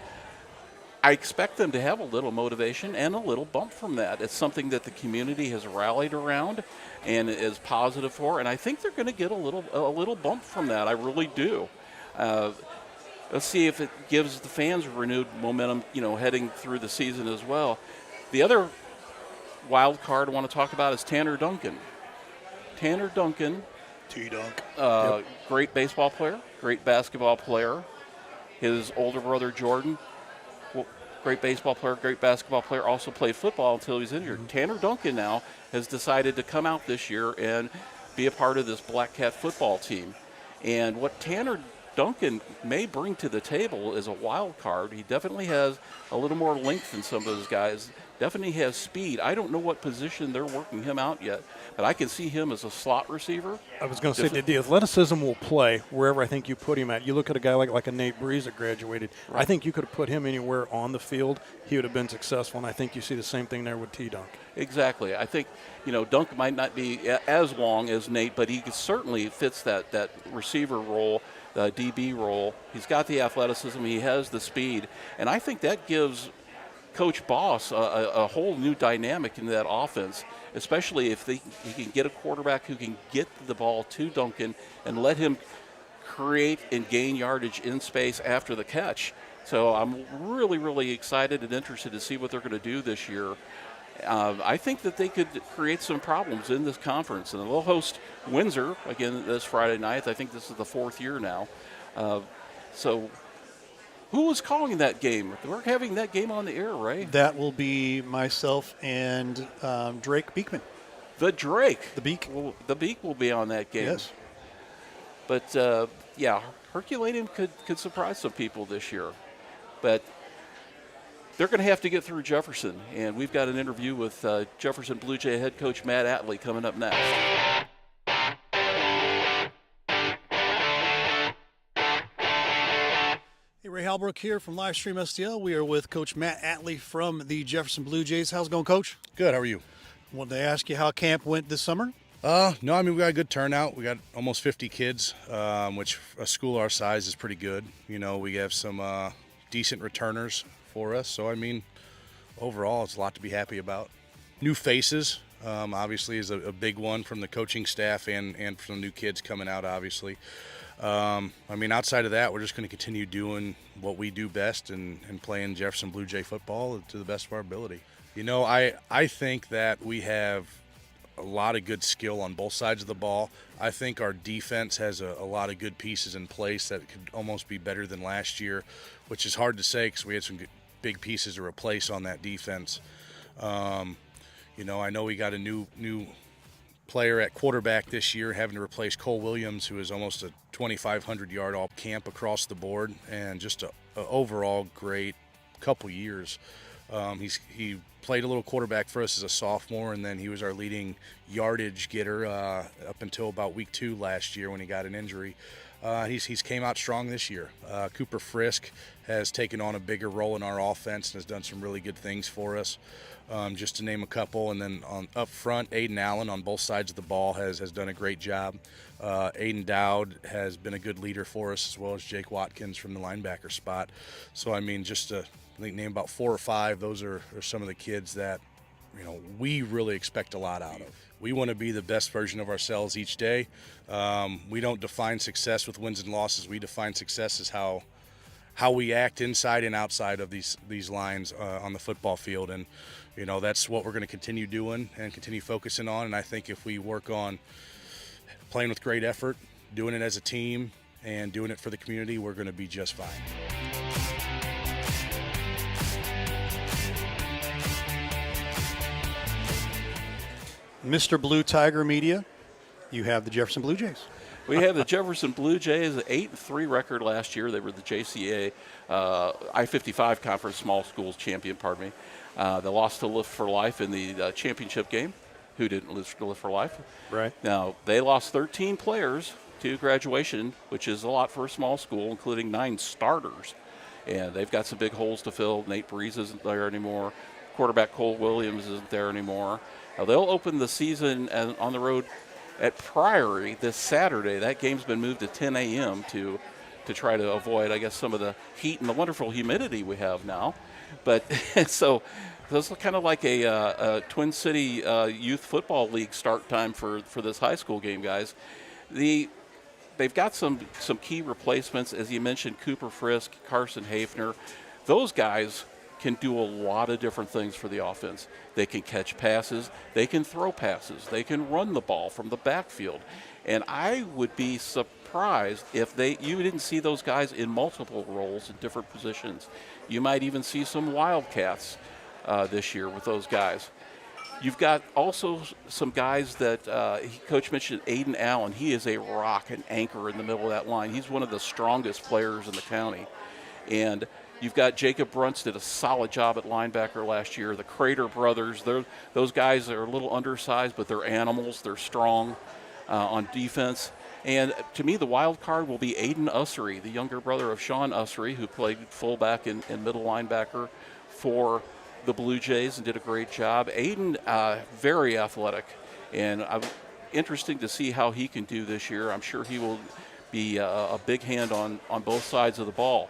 I expect them to have a little motivation and a little bump from that. It's something that the community has rallied around and is positive for, and I think they're going to get a little bump from that. I really do. Let's see if it gives the fans renewed momentum, you know, heading through the season as well. The other wild card I want to talk about is Tanner Duncan. Tanner Duncan, T-Dunk, great baseball player, great basketball player. His older brother Jordan, great baseball player, great basketball player, also played football until he was injured. Mm-hmm. Tanner Duncan now has decided to come out this year and be a part of this Black Cat football team. And what Tanner Duncan may bring to the table is a wild card. He definitely has a little more length than some of those guys. Definitely has speed. I don't know what position they're working him out yet, but I can see him as a slot receiver. I was going to say the athleticism will play wherever I think you put him at. You look at a guy like a Nate Breeze that graduated. Right. I think you could have put him anywhere on the field. He would have been successful, and I think you see the same thing there with T-Dunk. Exactly. I think, you know, Dunk might not be as long as Nate, but he certainly fits that receiver role, the DB role. He's got the athleticism. He has the speed. And I think that gives Coach Boss a whole new dynamic in that offense, especially if he can get a quarterback who can get the ball to Duncan and let him create and gain yardage in space after the catch. So I'm really, really excited and interested to see what they're going to do this year. I think that they could create some problems in this conference. And they'll host Windsor again this Friday night. I think this is the 4th year now. So who was calling that game? We're having that game on the air, right? That will be myself and Drake Beekman. The Drake. The Beak. The Beak will be on that game. Yes. But, Herculaneum could surprise some people this year. But they're going to have to get through Jefferson. And we've got an interview with Jefferson Blue Jay head coach Matt Atlee coming up next. Hey, Ray Halbrook here from Livestream STL. We are with Coach Matt Atlee from the Jefferson Blue Jays. How's it going, Coach? Good. How are you? Wanted to ask you how camp went this summer. No, I mean, we got a good turnout. We got almost 50 kids, which a school our size is pretty good. You know, we have some decent returners for us. So, I mean, overall, it's a lot to be happy about. New faces, obviously, is a big one from the coaching staff and from new kids coming out, obviously. I mean, outside of that, we're just going to continue doing what we do best and playing Jefferson Blue Jay football to the best of our ability. You know, I think that we have a lot of good skill on both sides of the ball. I think our defense has a lot of good pieces in place that could almost be better than last year, which is hard to say because we had some big pieces to replace on that defense. You know, I know we got a new player at quarterback this year, having to replace Cole Williams, who is almost a 2,500-yard all camp across the board, and just a overall great couple years. He played a little quarterback for us as a sophomore, and then he was our leading yardage getter up until about week 2 last year when he got an injury. He's came out strong this year. Cooper Frisk has taken on a bigger role in our offense and has done some really good things for us, just to name a couple. And then up front, Aiden Allen on both sides of the ball has done a great job. Aiden Dowd has been a good leader for us, as well as Jake Watkins from the linebacker spot. So, I mean, just to name about 4 or 5, those are some of the kids that, you know, we really expect a lot out of. We want to be the best version of ourselves each day. We don't define success with wins and losses. We define success as how we act inside and outside of these lines on the football field. And, you know, that's what we're going to continue doing and continue focusing on. And I think if we work on playing with great effort, doing it as a team, and doing it for the community, we're going to be just fine. Mr. Blue Tiger Media, you have the Jefferson Blue Jays. We have the Jefferson Blue Jays, an 8-3 record last year. They were the JCA I-55 Conference Small Schools champion, pardon me. They lost to Lift for Life in the championship game. Who didn't lose to Lift for Life? Right. Now, they lost 13 players to graduation, which is a lot for a small school, including 9 starters. And they've got some big holes to fill. Nate Breeze isn't there anymore. Quarterback Cole Williams isn't there anymore. Now, they'll open the season on the road at Priory this Saturday. That game's been moved to 10 a.m. to try to avoid, I guess, some of the heat and the wonderful humidity we have now. But so this is kind of like a Twin City Youth Football League start time for this high school game, guys. They've got some key replacements, as you mentioned, Cooper Frisk, Carson Hafner. Those guys can do a lot of different things for the offense. They can catch passes, they can throw passes, they can run the ball from the backfield. And I would be surprised if you didn't see those guys in multiple roles in different positions. You might even see some Wildcats this year with those guys. You've got also some guys that Coach mentioned, Aiden Allen. He is a rock and anchor in the middle of that line. He's one of the strongest players in the county. And you've got Jacob Brunts did a solid job at linebacker last year. The Crater brothers, those guys are a little undersized, but they're animals. They're strong on defense. And to me, the wild card will be Aiden Ussery, the younger brother of Sean Ussery, who played fullback and middle linebacker for the Blue Jays and did a great job. Aiden, very athletic, and interesting to see how he can do this year. I'm sure he will be a big hand on both sides of the ball.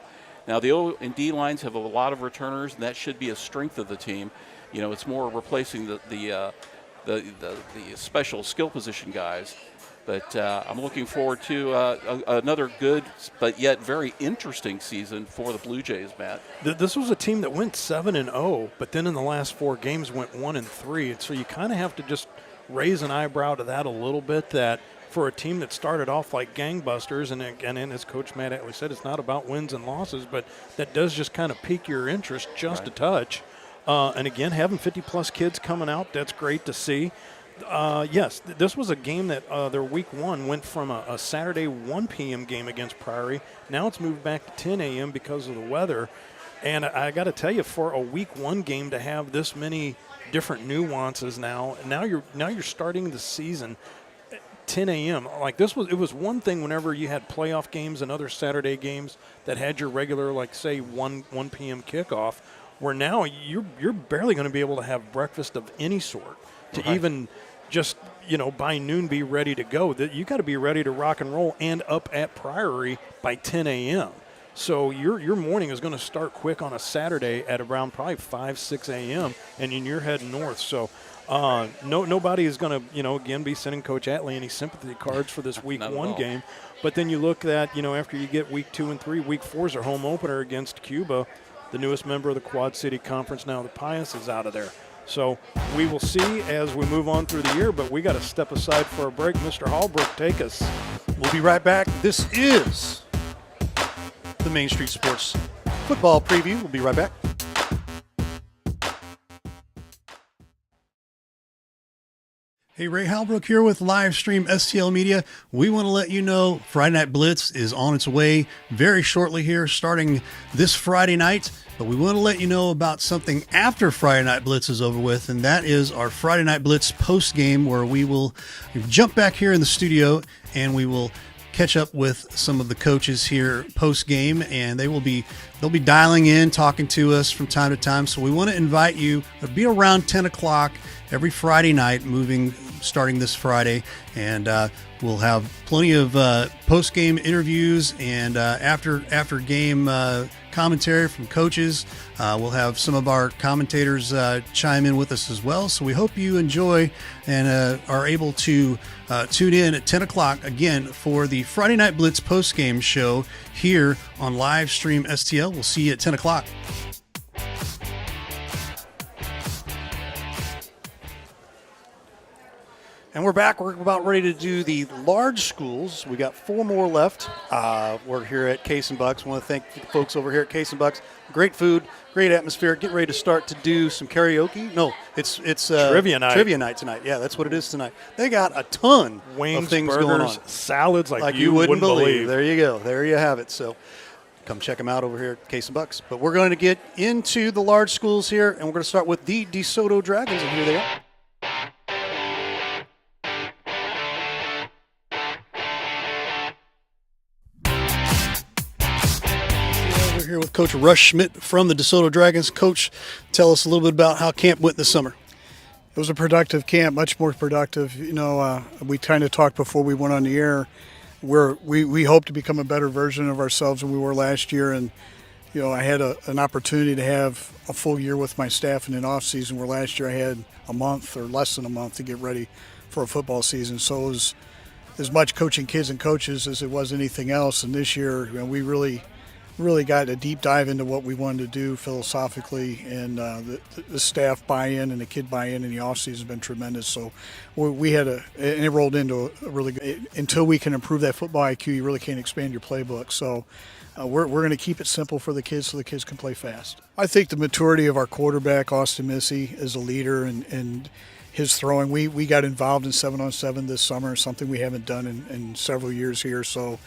Now, the O and D lines have a lot of returners, and that should be a strength of the team. You know, it's more replacing the special skill position guys. But I'm looking forward to another good but yet very interesting season for the Blue Jays, Matt. This was a team that went 7-0, but then in the last 4 games went 1-3. So you kind of have to just raise an eyebrow to that a little bit, that for a team that started off like gangbusters, and as Coach Matt Atley said, it's not about wins and losses, but that does just kind of pique your interest just a touch. And again, having 50-plus kids coming out, that's great to see. Yes, this was a game that their week 1 went from a Saturday 1 p.m. game against Priory. Now it's moved back to 10 a.m. because of the weather. And I got to tell you, for a week 1 game to have this many different nuances now you're starting the season 10 a.m. Like it was one thing whenever you had playoff games and other Saturday games that had your regular, like say 1 p.m. kickoff, where now you're barely going to be able to have breakfast of any sort to even just, by noon be ready to go. That you got to be ready to rock and roll and up at Priory by 10 a.m. So your morning is going to start quick on a Saturday at around probably 5, 6 a.m. and then you're heading north. So nobody is going to, again, be sending Coach Atley any sympathy cards for this week 1 game. But then you look at, after you get week 2 and 3, week 4 is our home opener against Cuba, the newest member of the Quad City Conference. Now the Pius is out of there. So we will see as we move on through the year, but we got to step aside for a break. Mr. Hallbrook, take us. We'll be right back. This is the Main Street Sports Football Preview. We'll be right back. Hey, Ray Halbrook here with Livestream STL Media. We want to let you know Friday Night Blitz is on its way very shortly here, starting this Friday night. But we want to let you know about something after Friday Night Blitz is over with, and that is our Friday Night Blitz post-game, where we will jump back here in the studio and we will catch up with some of the coaches here post-game, and they'll be dialing in, talking to us from time to time. So we want to invite you. It'll be around 10 o'clock every Friday night, starting this Friday, and we'll have plenty of post-game interviews and after-game commentary from coaches. We'll have some of our commentators chime in with us as well. So we hope you enjoy and are able to tune in at 10 o'clock again for the Friday Night Blitz post-game show here on Livestream STL. We'll see you at 10 o'clock. And we're back. We're about ready to do the large schools. We got 4 more left. We're here at Case and Bucks. I want to thank the folks over here at Case and Bucks. Great food, great atmosphere. Getting ready to start to do some karaoke. No, it's trivia night. Trivia night tonight. Yeah, that's what it is tonight. They got a ton Wings, of things burgers, going on. Salads like you wouldn't believe. There you go. There you have it. So come check them out over here at Case and Bucks. But we're going to get into the large schools here, and we're going to start with the DeSoto Dragons. And here they are. Here with Coach Russ Schmidt from the DeSoto Dragons. Coach, tell us a little bit about how camp went this summer. It was a productive camp, much more productive. You know, we kind of talked before we went on the air. We hope to become a better version of ourselves than we were last year. And, you know, I had an opportunity to have a full year with my staff in an off season, where last year I had a month or less than a month to get ready for a football season. So it was as much coaching kids and coaches as it was anything else. And this year, you know, we really got a deep dive into what we wanted to do philosophically, and the staff buy-in and the kid buy-in in the offseason has been tremendous. So we had and it rolled into a really good, until we can improve that football IQ, you really can't expand your playbook. So we're going to keep it simple for the kids so the kids can play fast. I think the maturity of our quarterback, Austin Missy, as a leader, and his throwing, we got involved in 7-on-7 this summer, something we haven't done in several years here. So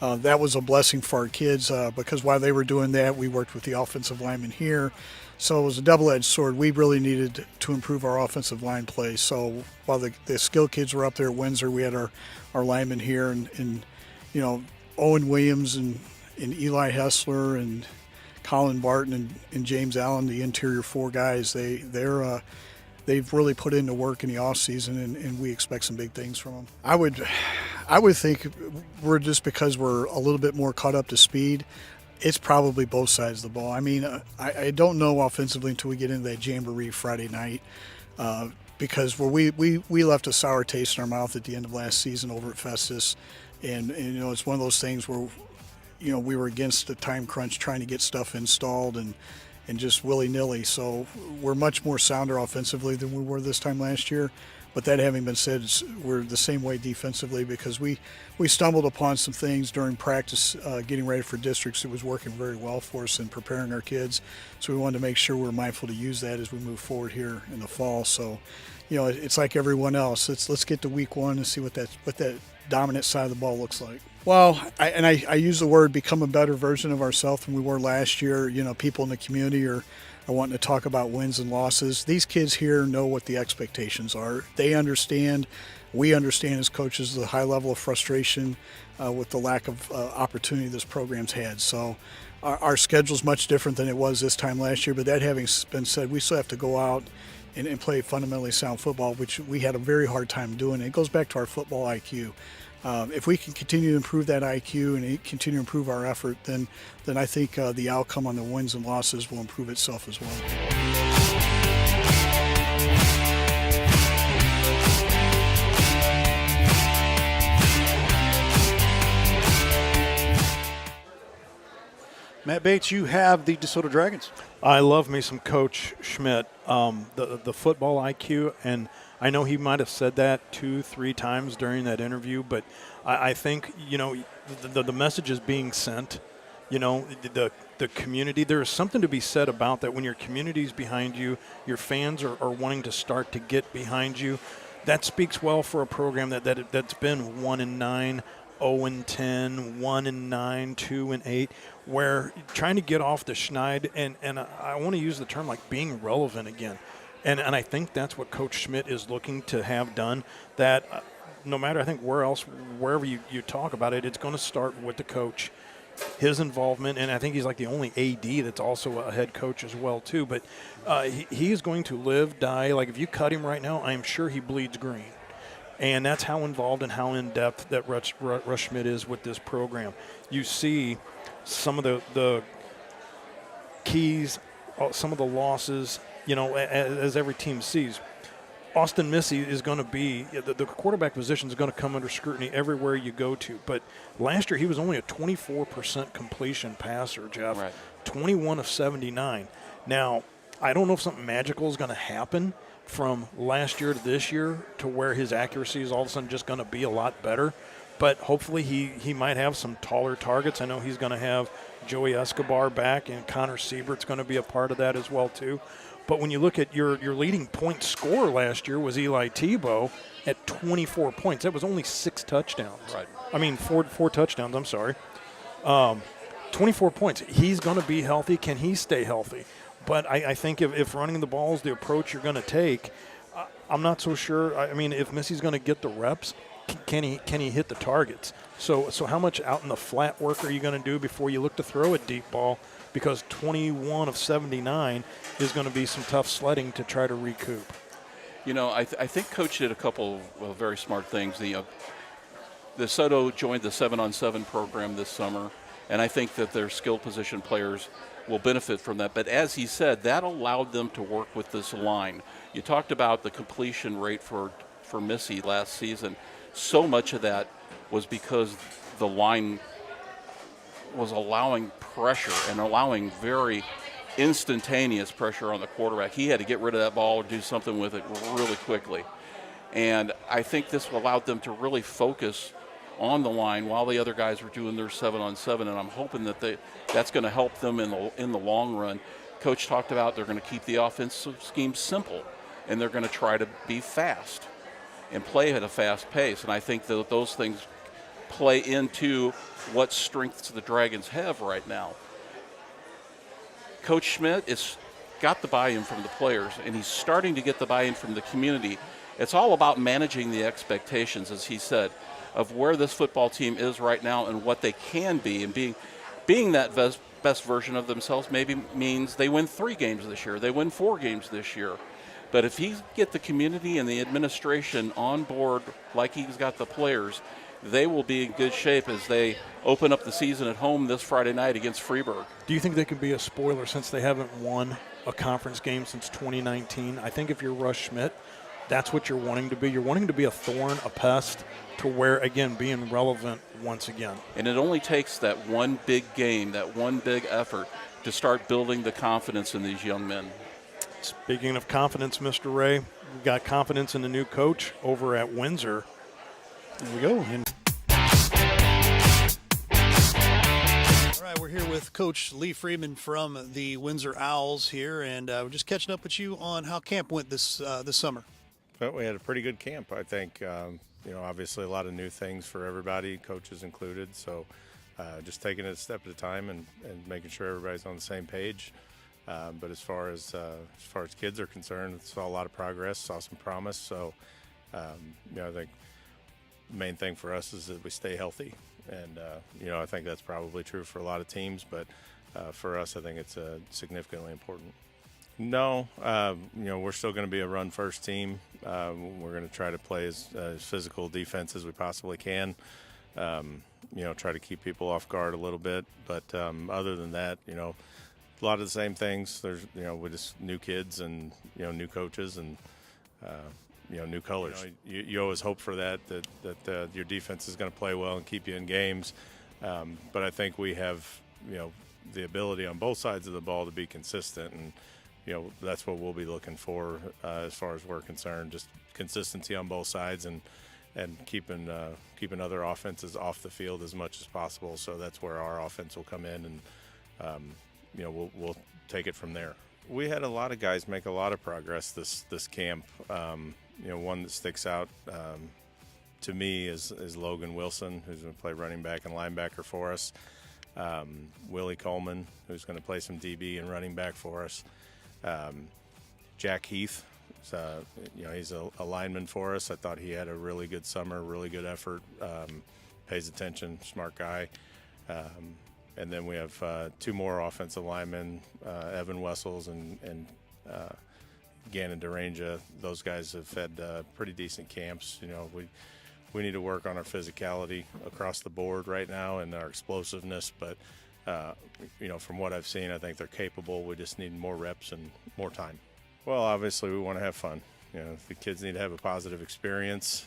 that was a blessing for our kids because while they were doing that, we worked with the offensive linemen here. So it was a double-edged sword. We really needed to improve our offensive line play. So while the skill kids were up there at Windsor, we had our linemen here, and you know, Owen Williams and Eli Hessler and Colin Barton and James Allen, the interior 4 guys, they've really put in the work in the offseason, and we expect some big things from them. I would think we're just because we're a little bit more caught up to speed, it's probably both sides of the ball. I mean, I don't know offensively until we get into that jamboree Friday night because we left a sour taste in our mouth at the end of last season over at Festus, and you know, it's one of those things where, you know, we were against the time crunch trying to get stuff installed and just willy-nilly. So we're much more sounder offensively than we were this time last year. But that having been said, we're the same way defensively because we stumbled upon some things during practice getting ready for districts. It was working very well for us in preparing our kids. So we wanted to make sure we're mindful to use that as we move forward here in the fall. So, you know, it's like everyone else. Let's get to week 1 and see what that dominant side of the ball looks like. Well, I use the word become a better version of ourselves than we were last year. You know, people in the community are wanting to talk about wins and losses. These kids here know what the expectations are. They understand. We understand as coaches the high level of frustration with the lack of opportunity this program's had. So our schedule's much different than it was this time last year. But that having been said, we still have to go out and play fundamentally sound football, which we had a very hard time doing. It goes back to our football IQ. If we can continue to improve that IQ and continue to improve our effort, then I think the outcome on the wins and losses will improve itself as well. Matt Bates, you have the DeSoto Dragons. I love me some Coach Schmidt, the football IQ, and I know he might have said that 2-3 times during that interview, but I think, you know, the message is being sent. You know, the community, there is something to be said about that when your community's behind you, your fans are wanting to start to get behind you. that speaks well for a program that's been 1-9, 0-10, 1-9, 2-8, where trying to get off the schneid, and I want to use the term like being relevant again. And I think that's what Coach Schmidt is looking to have done, that no matter, I think, wherever you talk about it, it's going to start with the coach, his involvement, and I think he's like the only AD that's also a head coach as well, too. But he is going to live, die. Like, if you cut him right now, I'm sure he bleeds green. And that's how involved and how in-depth that Russ Schmidt is with this program. You see some of the keys, some of the losses, as every team sees. Austin Missy is going to be the quarterback position is going to come under scrutiny everywhere you go to. But last year he was only a 24% completion passer, Jeff. Right. 21 of 79. Now, I don't know if something magical is going to happen from last year to this year to where his accuracy is all of a sudden just going to be a lot better. But hopefully he might have some taller targets. I know he's going to have Joey Escobar back, and Connor Siebert's going to be a part of that as well too. But when you look at your leading point scorer last year was Eli Tebow at 24 points. That was only 6 touchdowns. Right. I mean, four touchdowns, I'm sorry. 24 points. He's going to be healthy. Can he stay healthy? But I think if running the ball is the approach you're going to take, I'm not so sure. I mean, if Missy's going to get the reps, can he hit the targets? So how much out in the flat work are you going to do before you look to throw a deep ball? Because 21 of 79 is going to be some tough sledding to try to recoup. I think Coach did a couple of very smart things. The Soto joined the 7-on-7 program this summer, and I think that their skill position players will benefit from that. But as he said, that allowed them to work with this line. You talked about the completion rate for Missy last season. So much of that was because the line was allowing pressure and allowing very instantaneous pressure on the quarterback. He had to get rid of that ball or do something with it really quickly. And I think this allowed them to really focus on the line while the other guys were doing their 7-on-7, and I'm hoping that that's going to help them in the long run. Coach talked about they're going to keep the offensive scheme simple, and they're going to try to be fast and play at a fast pace. And I think that those things play into what strengths the Dragons have right now. Coach Schmidt has got the buy-in from the players, and he's starting to get the buy-in from the community. It's all about managing the expectations, as he said, of where this football team is right now and what they can be. And being that best version of themselves maybe means they win 3 games this year, they win 4 games this year. But if he get the community and the administration on board like he's got the players, they will be in good shape as they open up the season at home this Friday night against Freeburg. Do you think they could be a spoiler since they haven't won a conference game since 2019? I think if you're Russ Schmidt, that's what you're wanting to be. You're wanting to be a thorn, a pest, to where, again, being relevant once again. And it only takes that one big game, that one big effort to start building the confidence in these young men. Speaking of confidence, Mr. Ray, we've got confidence in the new coach over at Windsor. There we go. All right, we're here with Coach Lee Freeman from the Windsor Owls here, and we're just catching up with you on how camp went this summer. Well, we had a pretty good camp, I think. Obviously a lot of new things for everybody, coaches included. So just taking it a step at a time and making sure everybody's on the same page. But as far as kids are concerned, saw a lot of progress, saw some promise. So I think the main thing for us is that we stay healthy. And, I think that's probably true for a lot of teams, but for us, I think it's significantly important. No, we're still going to be a run-first team. We're going to try to play as physical defense as we possibly can, try to keep people off guard a little bit. But other than that, a lot of the same things. There's, we're just new kids and, new coaches and, new colors. You always hope for that your defense is going to play well and keep you in games. But I think we have, the ability on both sides of the ball to be consistent, and that's what we'll be looking for as far as we're concerned. Just consistency on both sides and keeping other offenses off the field as much as possible. So that's where our offense will come in, and we'll take it from there. We had a lot of guys make a lot of progress this camp. one that sticks out to me is Logan Wilson, who's going to play running back and linebacker for us. Willie Coleman, who's going to play some DB and running back for us. Jack Heath, he's a lineman for us. I thought he had a really good summer, really good effort, pays attention, smart guy. And then we have 2 more offensive linemen, Evan Wessels and Gannon Duranja. Those guys have had pretty decent camps. We need to work on our physicality across the board right now and our explosiveness. But, from what I've seen, I think they're capable. We just need more reps and more time. Well, obviously, we want to have fun. The kids need to have a positive experience.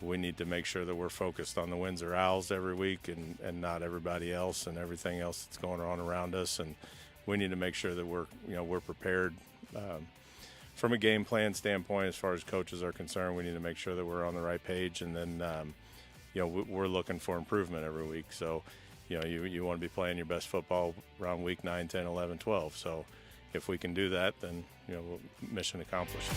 We need to make sure that we're focused on the Windsor Owls every week and not everybody else and everything else that's going on around us. And we need to make sure that we're prepared from a game plan standpoint. As far as coaches are concerned, we need to make sure that we're on the right page. And then, we're looking for improvement every week. So, you want to be playing your best football around week 9, 10, 11, 12. So if we can do that, then, mission accomplished.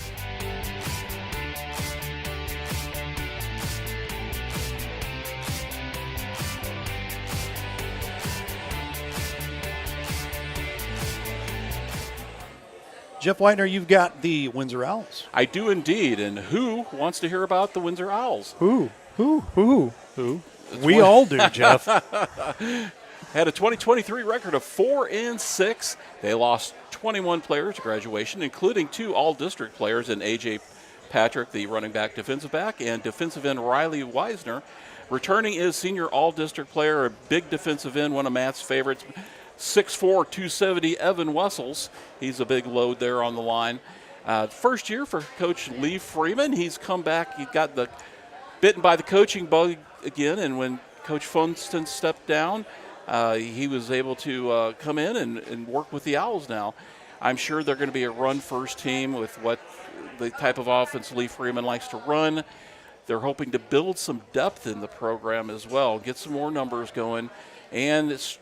Jeff Whitener, you've got the Windsor Owls. I do indeed. And who wants to hear about the Windsor Owls? Who? We all do, Jeff. Had a 2023 record of 4-6. They lost 21 players to graduation, including 2 all-district players in A.J. Patrick, the running back, defensive back, and defensive end Riley Weisner. Returning is senior all-district player, a big defensive end, one of Matt's favorites, 6'4", 270, Evan Wessels. He's a big load there on the line. First year for Coach Lee Freeman. He's come back. He got bitten by the coaching bug again, and when Coach Funston stepped down, he was able to come in and work with the Owls now. I'm sure they're going to be a run-first team with what the type of offense Lee Freeman likes to run. They're hoping to build some depth in the program as well, get some more numbers going, and it's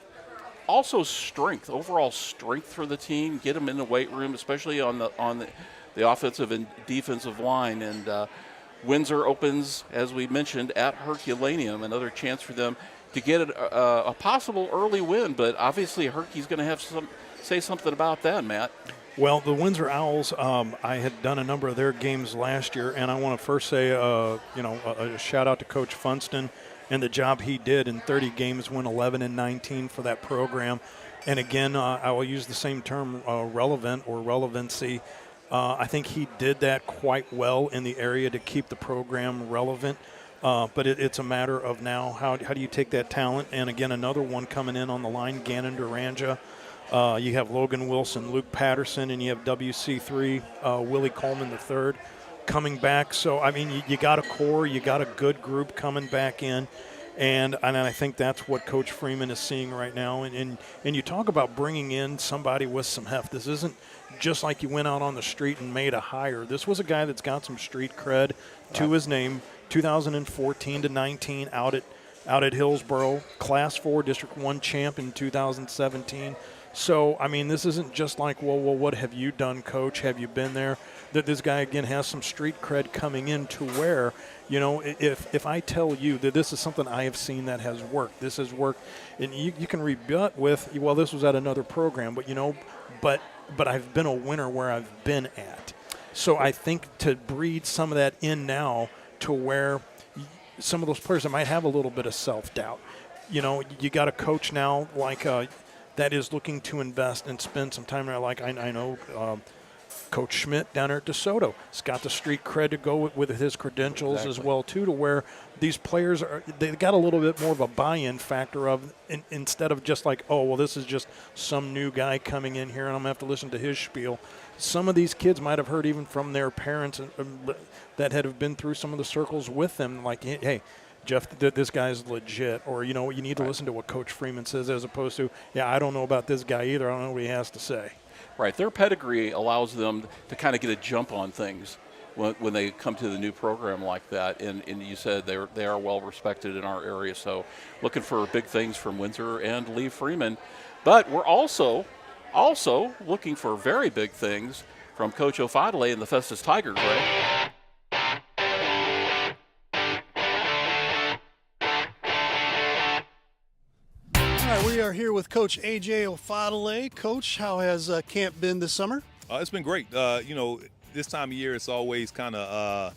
also strength, overall strength for the team. Get them in the weight room, especially on the offensive and defensive line. And Windsor opens, as we mentioned, at Herculaneum, another chance for them to get a possible early win. But obviously, Herky's going to have say something about that, Matt. Well, the Windsor Owls, I had done a number of their games last year, and I want to first say, a shout out to Coach Funston and the job he did in 30 games, win 11-19 for that program. And again, I will use the same term, relevant or relevancy. I think he did that quite well in the area to keep the program relevant. But it's a matter of now how do you take that talent? And again, another one coming in on the line, Gannon Duranja. You have Logan Wilson, Luke Patterson, and you have WC3, Willie Coleman III coming back. So, I mean, you got a core, you got a good group coming back in. And I think that's what Coach Freeman is seeing right now. And you talk about bringing in somebody with some heft. This isn't just like you went out on the street and made a hire. This was a guy that's got some street cred to his name. 2014-19 out at Hillsboro, Class 4 District 1 champ in 2017. So, I mean, this isn't just like, well, what have you done, Coach? Have you been there? That this guy, again, has some street cred coming in to where, if I tell you that this is something I have seen that has worked, this has worked, and you can rebut with, well, this was at another program, but I've been a winner where I've been at. So I think to breed some of that in now to where some of those players that might have a little bit of self-doubt, you got a coach now like that is looking to invest and spend some time there. Like I know Coach Schmidt down there at DeSoto has got the street cred to go with his credentials as well too, to where these players they've got a little bit more of a buy-in factor of instead of just like, oh, well, this is just some new guy coming in here and I'm going to have to listen to his spiel. Some of these kids might have heard even from their parents that have been through some of the circles with them, like, hey, Jeff, this guy's legit, or, you need to listen to what Coach Freeman says as opposed to, I don't know about this guy either. I don't know what he has to say. Right. Their pedigree allows them to kind of get a jump on things when they come to the new program like that. And you said they are well respected in our area. So looking for big things from Windsor and Lee Freeman. But we're also looking for very big things from Coach O'Fadley and the Festus Tigers, right? are here with Coach A.J. Ofadale. Coach, how has camp been this summer? It's been great. This time of year, it's always kind of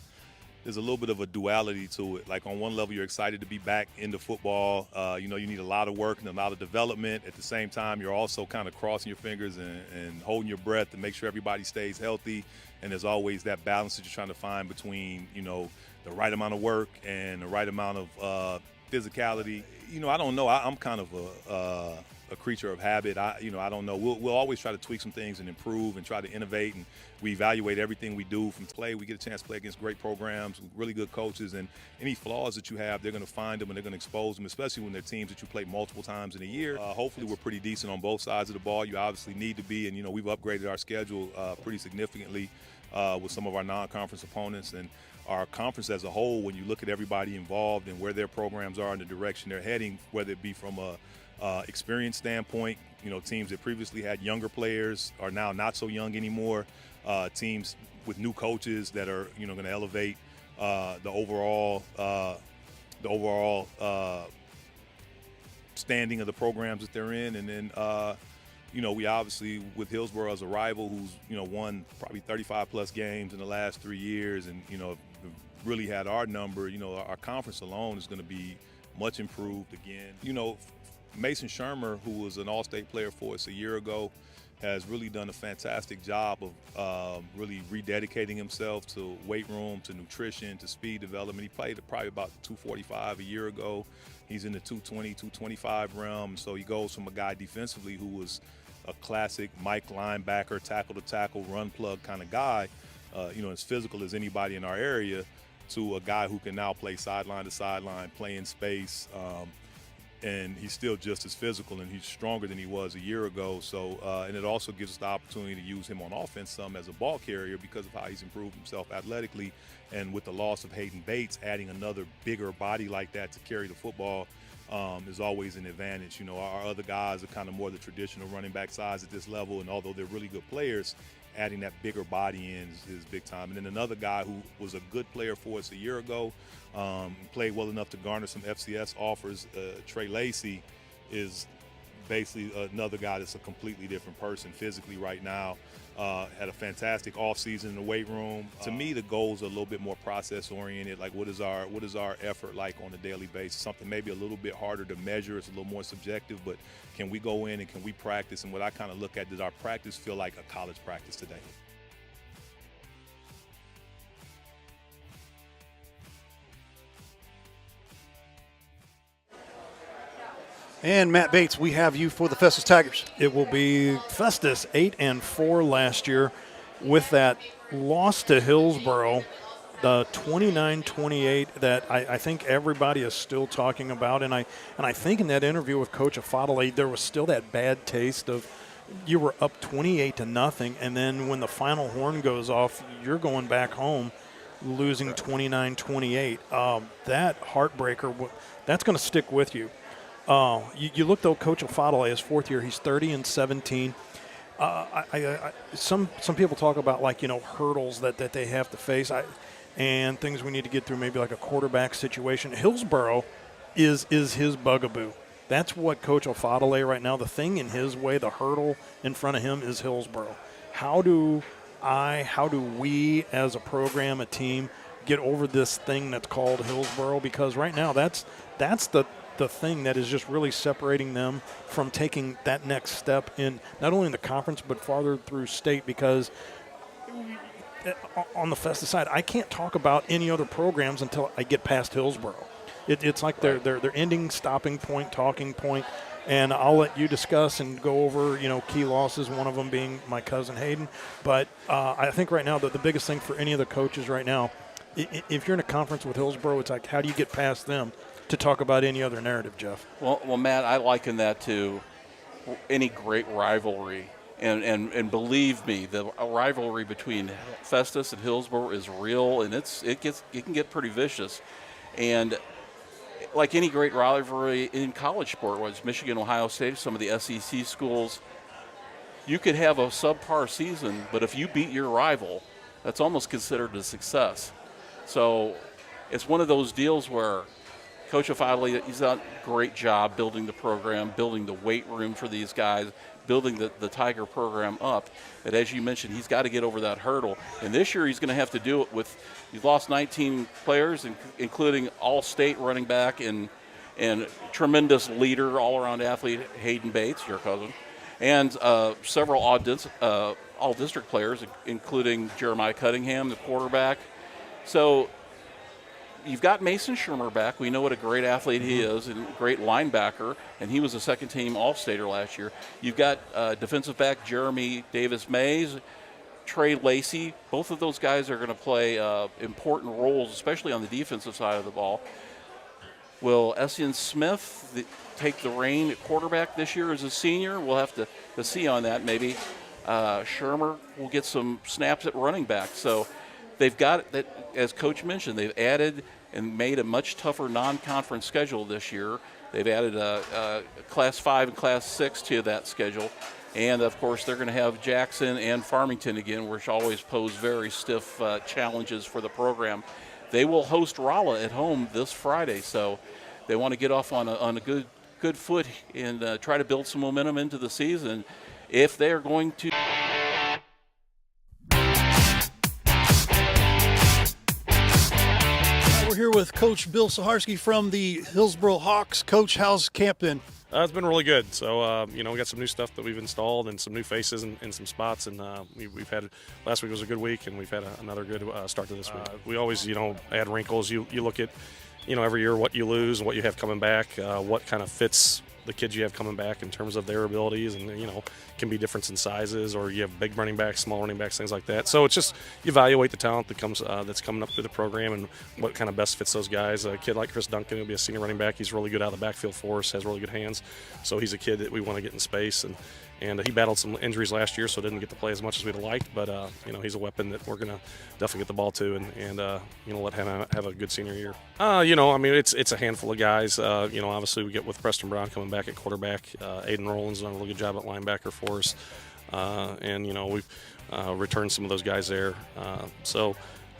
there's a little bit of a duality to it. Like on one level, you're excited to be back into football. You need a lot of work and a lot of development. At the same time, you're also kind of crossing your fingers and holding your breath to make sure everybody stays healthy. And there's always that balance that you're trying to find between, the right amount of work and the right amount of physicality. I don't know. I'm kind of a creature of habit. I don't know. We'll always try to tweak some things and improve and try to innovate, and we evaluate everything we do from play. We get a chance to play against great programs, really good coaches, and any flaws that you have, they're going to find them and they're going to expose them, especially when they're teams that you play multiple times in a year. Hopefully we're pretty decent on both sides of the ball. You obviously need to be, and we've upgraded our schedule pretty significantly with some of our non-conference opponents, and our conference as a whole, when you look at everybody involved and where their programs are and the direction they're heading, whether it be from a experience standpoint, teams that previously had younger players are now not so young anymore. Teams with new coaches that are, going to elevate the overall standing of the programs that they're in. And then, we obviously, with Hillsborough as a rival who's, won probably 35 plus games in the last 3 years and, really had our number, our conference alone is going to be much improved again. Mason Shermer, who was an all-state player for us a year ago, has really done a fantastic job of really rededicating himself to weight room, to nutrition, to speed development. He played probably about 245 a year ago. He's in the 220, 225 realm. So he goes from a guy defensively who was a classic Mike linebacker, tackle-to-tackle, run-plug kind of guy, as physical as anybody in our area, to a guy who can now play sideline to sideline, play in space, and he's still just as physical, and he's stronger than he was a year ago. So, and it also gives us the opportunity to use him on offense some as a ball carrier because of how he's improved himself athletically. And with the loss of Hayden Bates, adding another bigger body like that to carry the football is always an advantage. Our other guys are kind of more the traditional running back size at this level, and although they're really good players, adding that bigger body in is big time. And then another guy who was a good player for us a year ago, played well enough to garner some FCS offers, Trey Lacey, is basically another guy that's a completely different person physically right now. Had a fantastic offseason in the weight room. To me, the goals are a little bit more process-oriented. Like, what is our effort like on a daily basis? Something maybe a little bit harder to measure. It's a little more subjective, but can we go in and can we practice? And what I kind of look at, does our practice feel like a college practice today? And Matt Bates, we have you for the Festus Tigers. It will be Festus 8-4 last year with that loss to Hillsborough, the 29-28 that I think everybody is still talking about. And I think in that interview with Coach Ofadale, there was still that bad taste of you were up 28-0, and then when the final horn goes off, you're going back home losing 29-28. That heartbreaker, that's going to stick with you. You look, though, Coach Ofadale, his fourth year, he's 30-17. Some people talk about, like, hurdles that they have to face and things we need to get through, maybe like a quarterback situation. Hillsborough is his bugaboo. That's what Coach Ofadale right now, the thing in his way, the hurdle in front of him is Hillsborough. How do we as a program, a team, get over this thing that's called Hillsborough? Because right now that's the thing that is just really separating them from taking that next step in not only in the conference but farther through state. Because on the Festus side, I can't talk about any other programs until I get past Hillsborough. It's like their ending, stopping point, talking point. And I'll let you discuss and go over, key losses, one of them being my cousin Hayden. But I think right now that the biggest thing for any of the coaches right now, if you're in a conference with Hillsborough, it's like, how do you get past them to talk about any other narrative, Jeff? Well, Matt, I liken that to any great rivalry. And believe me, the rivalry between Festus and Hillsborough is real, and it can get pretty vicious. And like any great rivalry in college sport, whether it's Michigan, Ohio State, some of the SEC schools, you could have a subpar season, but if you beat your rival, that's almost considered a success. So it's one of those deals where Coach O'Fadley, he's done a great job building the program, building the weight room for these guys, building the Tiger program up. But as you mentioned, he's got to get over that hurdle. And this year he's going to have to do it with, he's lost 19 players, including all-state running back and tremendous leader, all-around athlete, Hayden Bates, your cousin, and several all-district players, including Jeremiah Cunningham, the quarterback. So you've got Mason Shermer back. We know what a great athlete he is and great linebacker, and he was a second-team All-Stater last year. You've got defensive back Jeremy Davis-Mays, Trey Lacey. Both of those guys are going to play important roles, especially on the defensive side of the ball. Will Essian Smith take the reign at quarterback this year as a senior? We'll have to see on that. Maybe Shermer will get some snaps at running back. So they've got, as Coach mentioned, they've added and made a much tougher non-conference schedule this year. They've added Class 5 and Class 6 to that schedule. And, of course, they're going to have Jackson and Farmington again, which always pose very stiff challenges for the program. They will host Rolla at home this Friday, so they want to get off on a good foot and try to build some momentum into the season if they're going to. We're here with Coach Bill Saharsky from the Hillsboro Hawks. Coach, how's camp been? It's been really good. So, we got some new stuff that we've installed and some new faces in some spots. And we've had, last week was a good week, and we've had another good start to this week. We always, add wrinkles. You look at, every year what you lose and what you have coming back, what kind of fits the kids you have coming back in terms of their abilities, and can be difference in sizes, or you have big running backs, small running backs, things like that. So it's just you evaluate the talent that comes that's coming up through the program and what kind of best fits those guys. A kid like Chris Duncan will be a senior running back. He's really good out of the backfield for us, has really good hands. So he's a kid that we want to get in space, and he battled some injuries last year, so didn't get to play as much as we'd have liked. But he's a weapon that we're gonna definitely get the ball to, and let him have a good senior year. It's a handful of guys. Obviously we get with Preston Brown coming back at quarterback. Aiden Rollins done a really good job at linebacker for us, we've returned some of those guys there.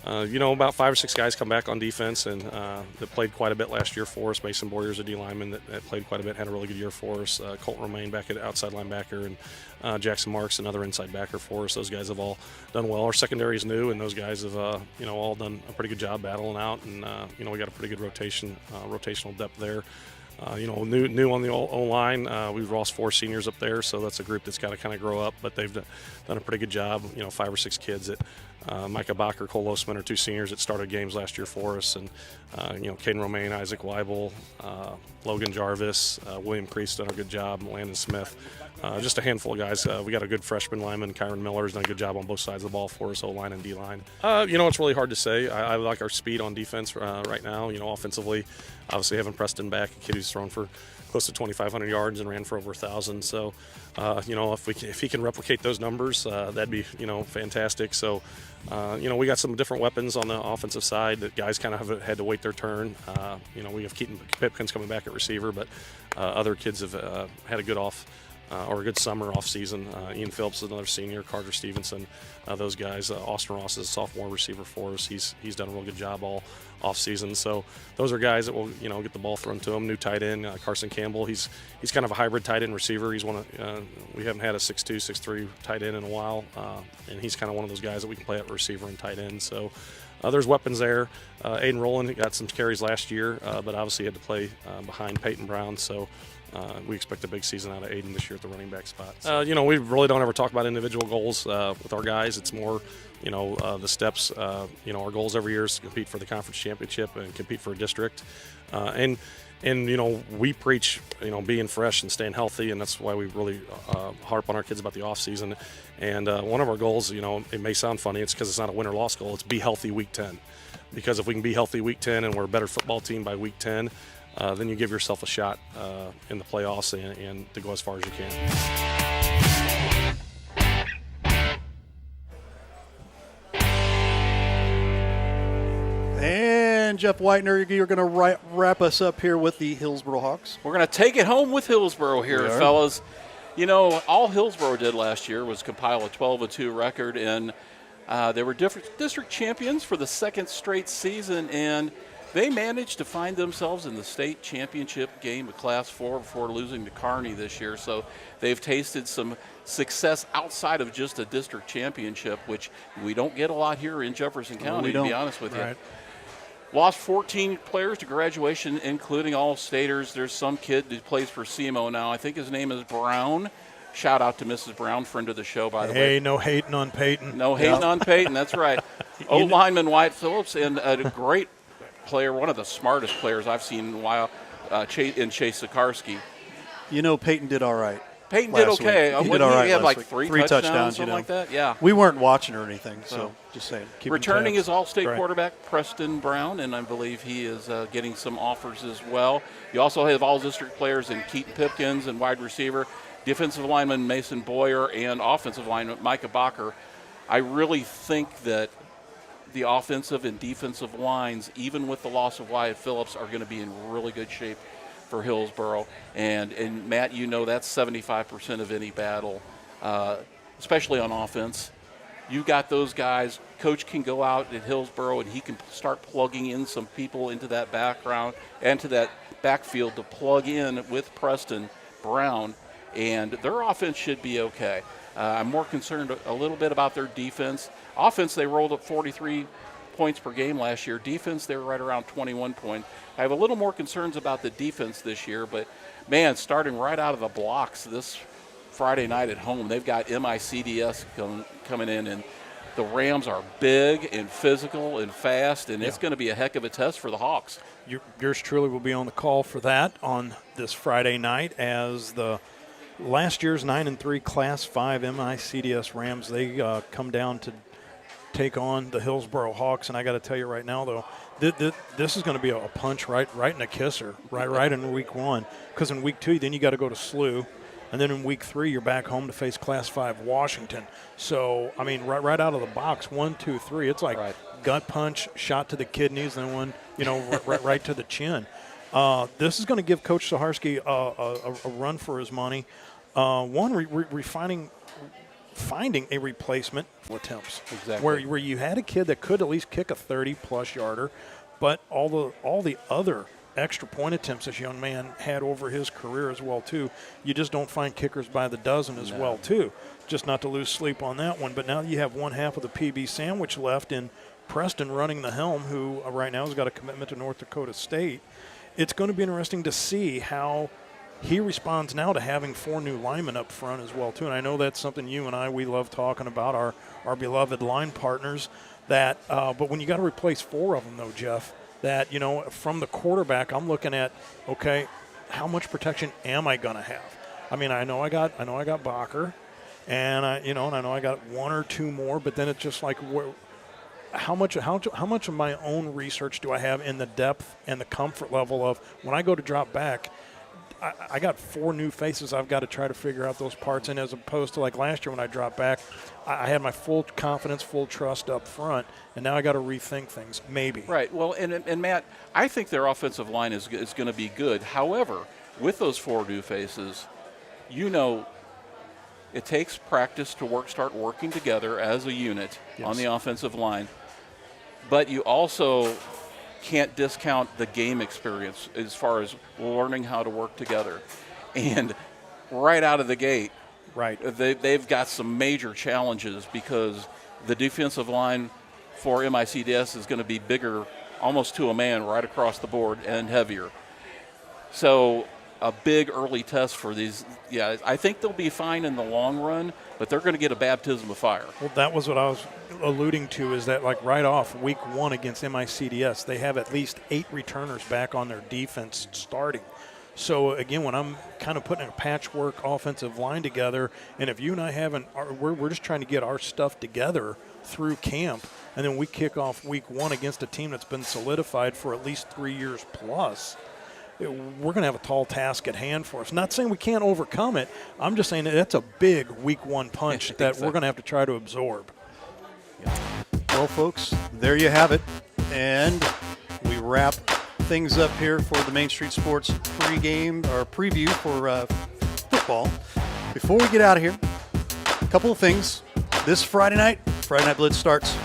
About 5 or 6 guys come back on defense, and that played quite a bit last year for us. Mason Boyer's a D lineman that played quite a bit, had a really good year for us. Colton Romaine back at outside linebacker, and Jackson Marks, another inside backer for us. Those guys have all done well. Our secondary is new, and those guys have, all done a pretty good job battling out, and, we got a pretty good rotational depth there. New on the O-line. We've lost 4 seniors up there, so that's a group that's got to kind of grow up, but they've done a pretty good job. 5 or 6 kids that Micah Bacher, Cole Osman are 2 seniors that started games last year for us, and Caden Romaine, Isaac Weibel, Logan Jarvis, William Priest done a good job, Landon Smith. Just a handful of guys. We got a good freshman lineman. Kyron Miller's done a good job on both sides of the ball for us, O-line and D-line. It's really hard to say. I like our speed on defense right now. Offensively, obviously having Preston back, a kid who's thrown for close to 2,500 yards and ran for over 1,000. So, if he can replicate those numbers, that'd be, fantastic. So, we got some different weapons on the offensive side that guys kind of have had to wait their turn. We have Keaton Pipkins coming back at receiver, but other kids have had a good or a good summer off season. Ian Phillips is another senior, Carter Stevenson, those guys. Austin Ross is a sophomore receiver for us. He's done a real good job all off season. So those are guys that will get the ball thrown to them. New tight end Carson Campbell. He's kind of a hybrid tight end receiver. He's we haven't had a 6'2", 6'3" tight end in a while, and he's kind of one of those guys that we can play at receiver and tight end. So. There's weapons there. Aiden Rowland got some carries last year, but obviously had to play behind Peyton Brown. So we expect a big season out of Aiden this year at the running back spot. We really don't ever talk about individual goals with our guys. It's more, the steps. Our goals every year is to compete for the conference championship and compete for a district. And we preach, being fresh and staying healthy, and that's why we really harp on our kids about the off season. And one of our goals, it may sound funny, it's because it's not a win or loss goal. It's be healthy week 10. Because if we can be healthy week 10 and we're a better football team by week 10, then you give yourself a shot in the playoffs and to go as far as you can. And Jeff Whitener, you're going to wrap us up here with the Hillsboro Hawks. We're going to take it home with Hillsboro here, fellas. All Hillsboro did last year was compile a 12-2 record, and they were district champions for the second straight season. And They managed to find themselves in the state championship game of Class 4 before losing to Kearney this year. So they've tasted some success outside of just a district championship, which we don't get a lot here in Jefferson County, to be honest with you. Lost 14 players to graduation, including all staters. There's some kid who plays for SEMO now. I think his name is Brown. Shout out to Mrs. Brown, friend of the show, by the way. Hey, no hating on Peyton. No hating on Peyton, that's right. O-lineman Wyatt Phillips, and a great player, one of the smartest players I've seen in a while, in Chase Sikarsky. You know, Peyton did all right. Peyton did okay. He did all right. He had like week. three touchdowns, something like that. Yeah. We weren't watching or anything, so just saying. Returning his All-State quarterback, Preston Brown, and I believe he is getting some offers as well. You also have all-district players in Keaton Pipkins and wide receiver, defensive lineman Mason Boyer, and offensive lineman Micah Bacher. I really think that the offensive and defensive lines, even with the loss of Wyatt Phillips, are going to be in really good shape for Hillsboro. And Matt, you know that's 75% of any battle, especially on offense. You got those guys. Coach can go out at Hillsboro and he can start plugging in some people into that background and to that backfield to plug in with Preston Brown, and their offense should be okay. I'm more concerned a little bit about their defense. Offense, they rolled up 43 points per game last year. Defense, they were right around 21 points. I have a little more concerns about the defense this year, but, man, starting right out of the blocks this Friday night at home, they've got MICDS coming in, and the Rams are big and physical and fast, and it's going to be a heck of a test for the Hawks. Yours truly will be on the call for that on this Friday night as the last year's 9-3 Class 5 MICDS Rams, they come down to take on the Hillsboro Hawks. And I got to tell you right now, though, this is going to be a punch right in the kisser, right in week 1. Because in week 2, then you got to go to SLU. And then in week 3, you're back home to face Class 5 Washington. So, I mean, right out of the box, 1, 2, 3, it's like gut punch, shot to the kidneys, and one, right to the chin. This is going to give Coach Saharsky a run for his money. Finding a replacement for attempts. Exactly. Where you had a kid that could at least kick a 30-plus yarder, but all the other extra point attempts this young man had over his career as well, too. You just don't find kickers by the dozen as well, too. Just not to lose sleep on that one. But now you have one half of the PB sandwich left in Preston running the helm, who right now has got a commitment to North Dakota State. It's going to be interesting to see how he responds now to having 4 new linemen up front as well, too. And I know that's something you and I, we love talking about, our beloved line partners. But when you got to replace 4 of them, though, Jeff, that, from the quarterback, I'm looking at, okay, how much protection am I going to have? I mean, I know I got Bacher, and I know I got 1 or 2 more, but then it's just like, how much of my own research do I have in the depth and the comfort level of when I go to drop back? I got 4 new faces I've got to try to figure out those parts in, as opposed to like last year when I dropped back, I had my full confidence, full trust up front, and now I got to rethink things, maybe. Right. Well, and Matt, I think their offensive line is going to be good. However, with those 4 new faces, it takes practice to start working together as a unit on the offensive line. But you also can't discount the game experience as far as learning how to work together. And right out of the gate, they've got some major challenges because the defensive line for MICDS is going to be bigger, almost to a man, right across the board, and heavier. So a big early test for these. Yeah, I think they'll be fine in the long run, but they're going to get a baptism of fire. Well, that was what I was alluding to, is that like right off week 1 against MICDS, they have at least 8 returners back on their defense starting. So, again, when I'm kind of putting a patchwork offensive line together, and if you and I we're just trying to get our stuff together through camp, and then we kick off week 1 against a team that's been solidified for at least 3 years plus, we're going to have a tall task at hand for us. Not saying we can't overcome it. I'm just saying that's a big week 1 punch that we're going to have to try to absorb. Well, folks, there you have it. And we wrap things up here for the Main Street Sports pregame or preview for football. Before we get out of here, a couple of things. This Friday night Blitz starts.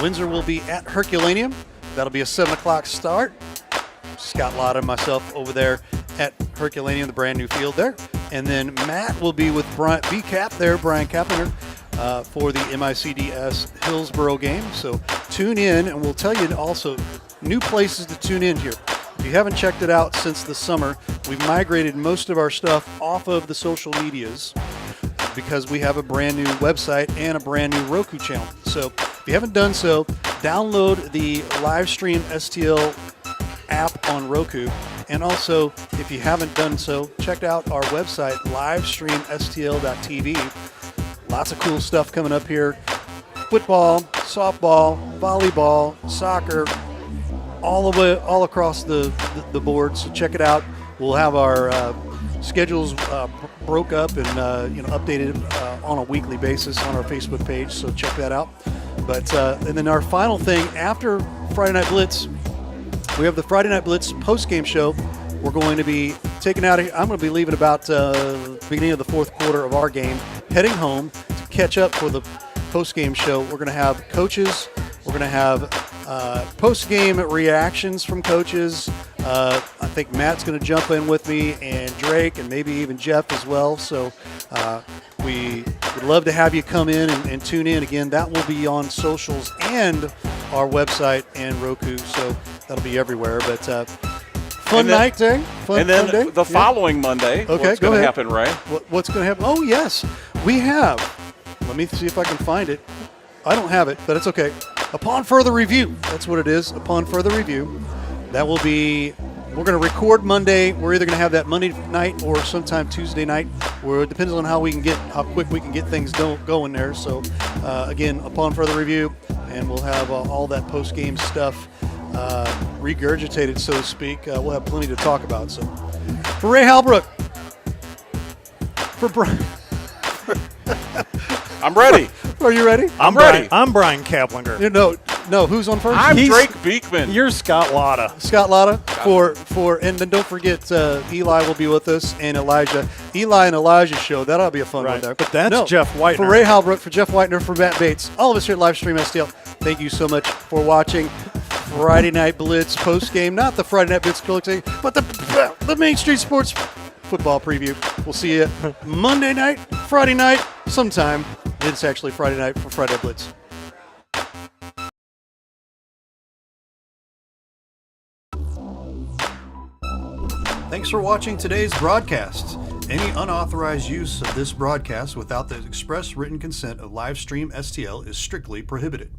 Windsor will be at Herculaneum. That'll be a 7 o'clock start. Scott Lotta and myself over there at Herculaneum, the brand new field there. And then Matt will be with Brian Kaplinger, for the MICDS Hillsboro game. So tune in, and we'll tell you also new places to tune in here. If you haven't checked it out since the summer, we've migrated most of our stuff off of the social medias because we have a brand new website and a brand new Roku channel. So if you haven't done so, download the Livestream STL app on Roku. And also, if you haven't done so, check out our website, livestreamstl.tv. Lots of cool stuff coming up here. Football, softball, volleyball, soccer, all across the board. So check it out. We'll have our schedules broke up and updated on a weekly basis on our Facebook page. So check that out. But and then our final thing after Friday Night Blitz, we have the Friday Night Blitz post-game show. We're going to be taking out. I'm going to be leaving about the beginning of the fourth quarter of our game, heading home to catch up for the post-game show. We're going to have coaches. We're going to have post-game reactions from coaches. I think Matt's going to jump in with me, and Drake, and maybe even Jeff as well. So we would love to have you come in and tune in. Again, that will be on socials and our website and Roku. So that'll be everywhere. But fun night there. And then fun day. the following Monday, okay, what's going to happen, Ray? What's going to happen? Oh, yes. We have. Let me see if I can find it. I don't have it, but it's okay. Upon further review. That's what it is. Upon further review. That will be, we're going to record Monday. We're either going to have that Monday night or sometime Tuesday night. It depends on how quick we can get things going there. So, again, upon further review, and we'll have all that post-game stuff regurgitated, so to speak. We'll have plenty to talk about. So, for Ray Halbrook, for Brian. I'm ready. Are you ready? I'm ready. I'm Brian Kaplinger. No, who's on first? I'm Drake Beekman. You're Scott Lotta. Scott Lotta and then don't forget Eli will be with us, and Elijah. Eli and Elijah show. That'll be a fun one there. But that's Jeff Whitener. For Ray Halbrook, for Jeff Whitener, for Matt Bates, all of us here at Livestream STL. Thank you so much for watching Friday Night Blitz post game. Not the Friday Night Blitz post game, but the Main Street Sports football preview. We'll see you Monday night, Friday night, sometime. It's actually Friday night for Friday Night Blitz. Thanks for watching today's broadcast. Any unauthorized use of this broadcast without the express written consent of Livestream STL is strictly prohibited.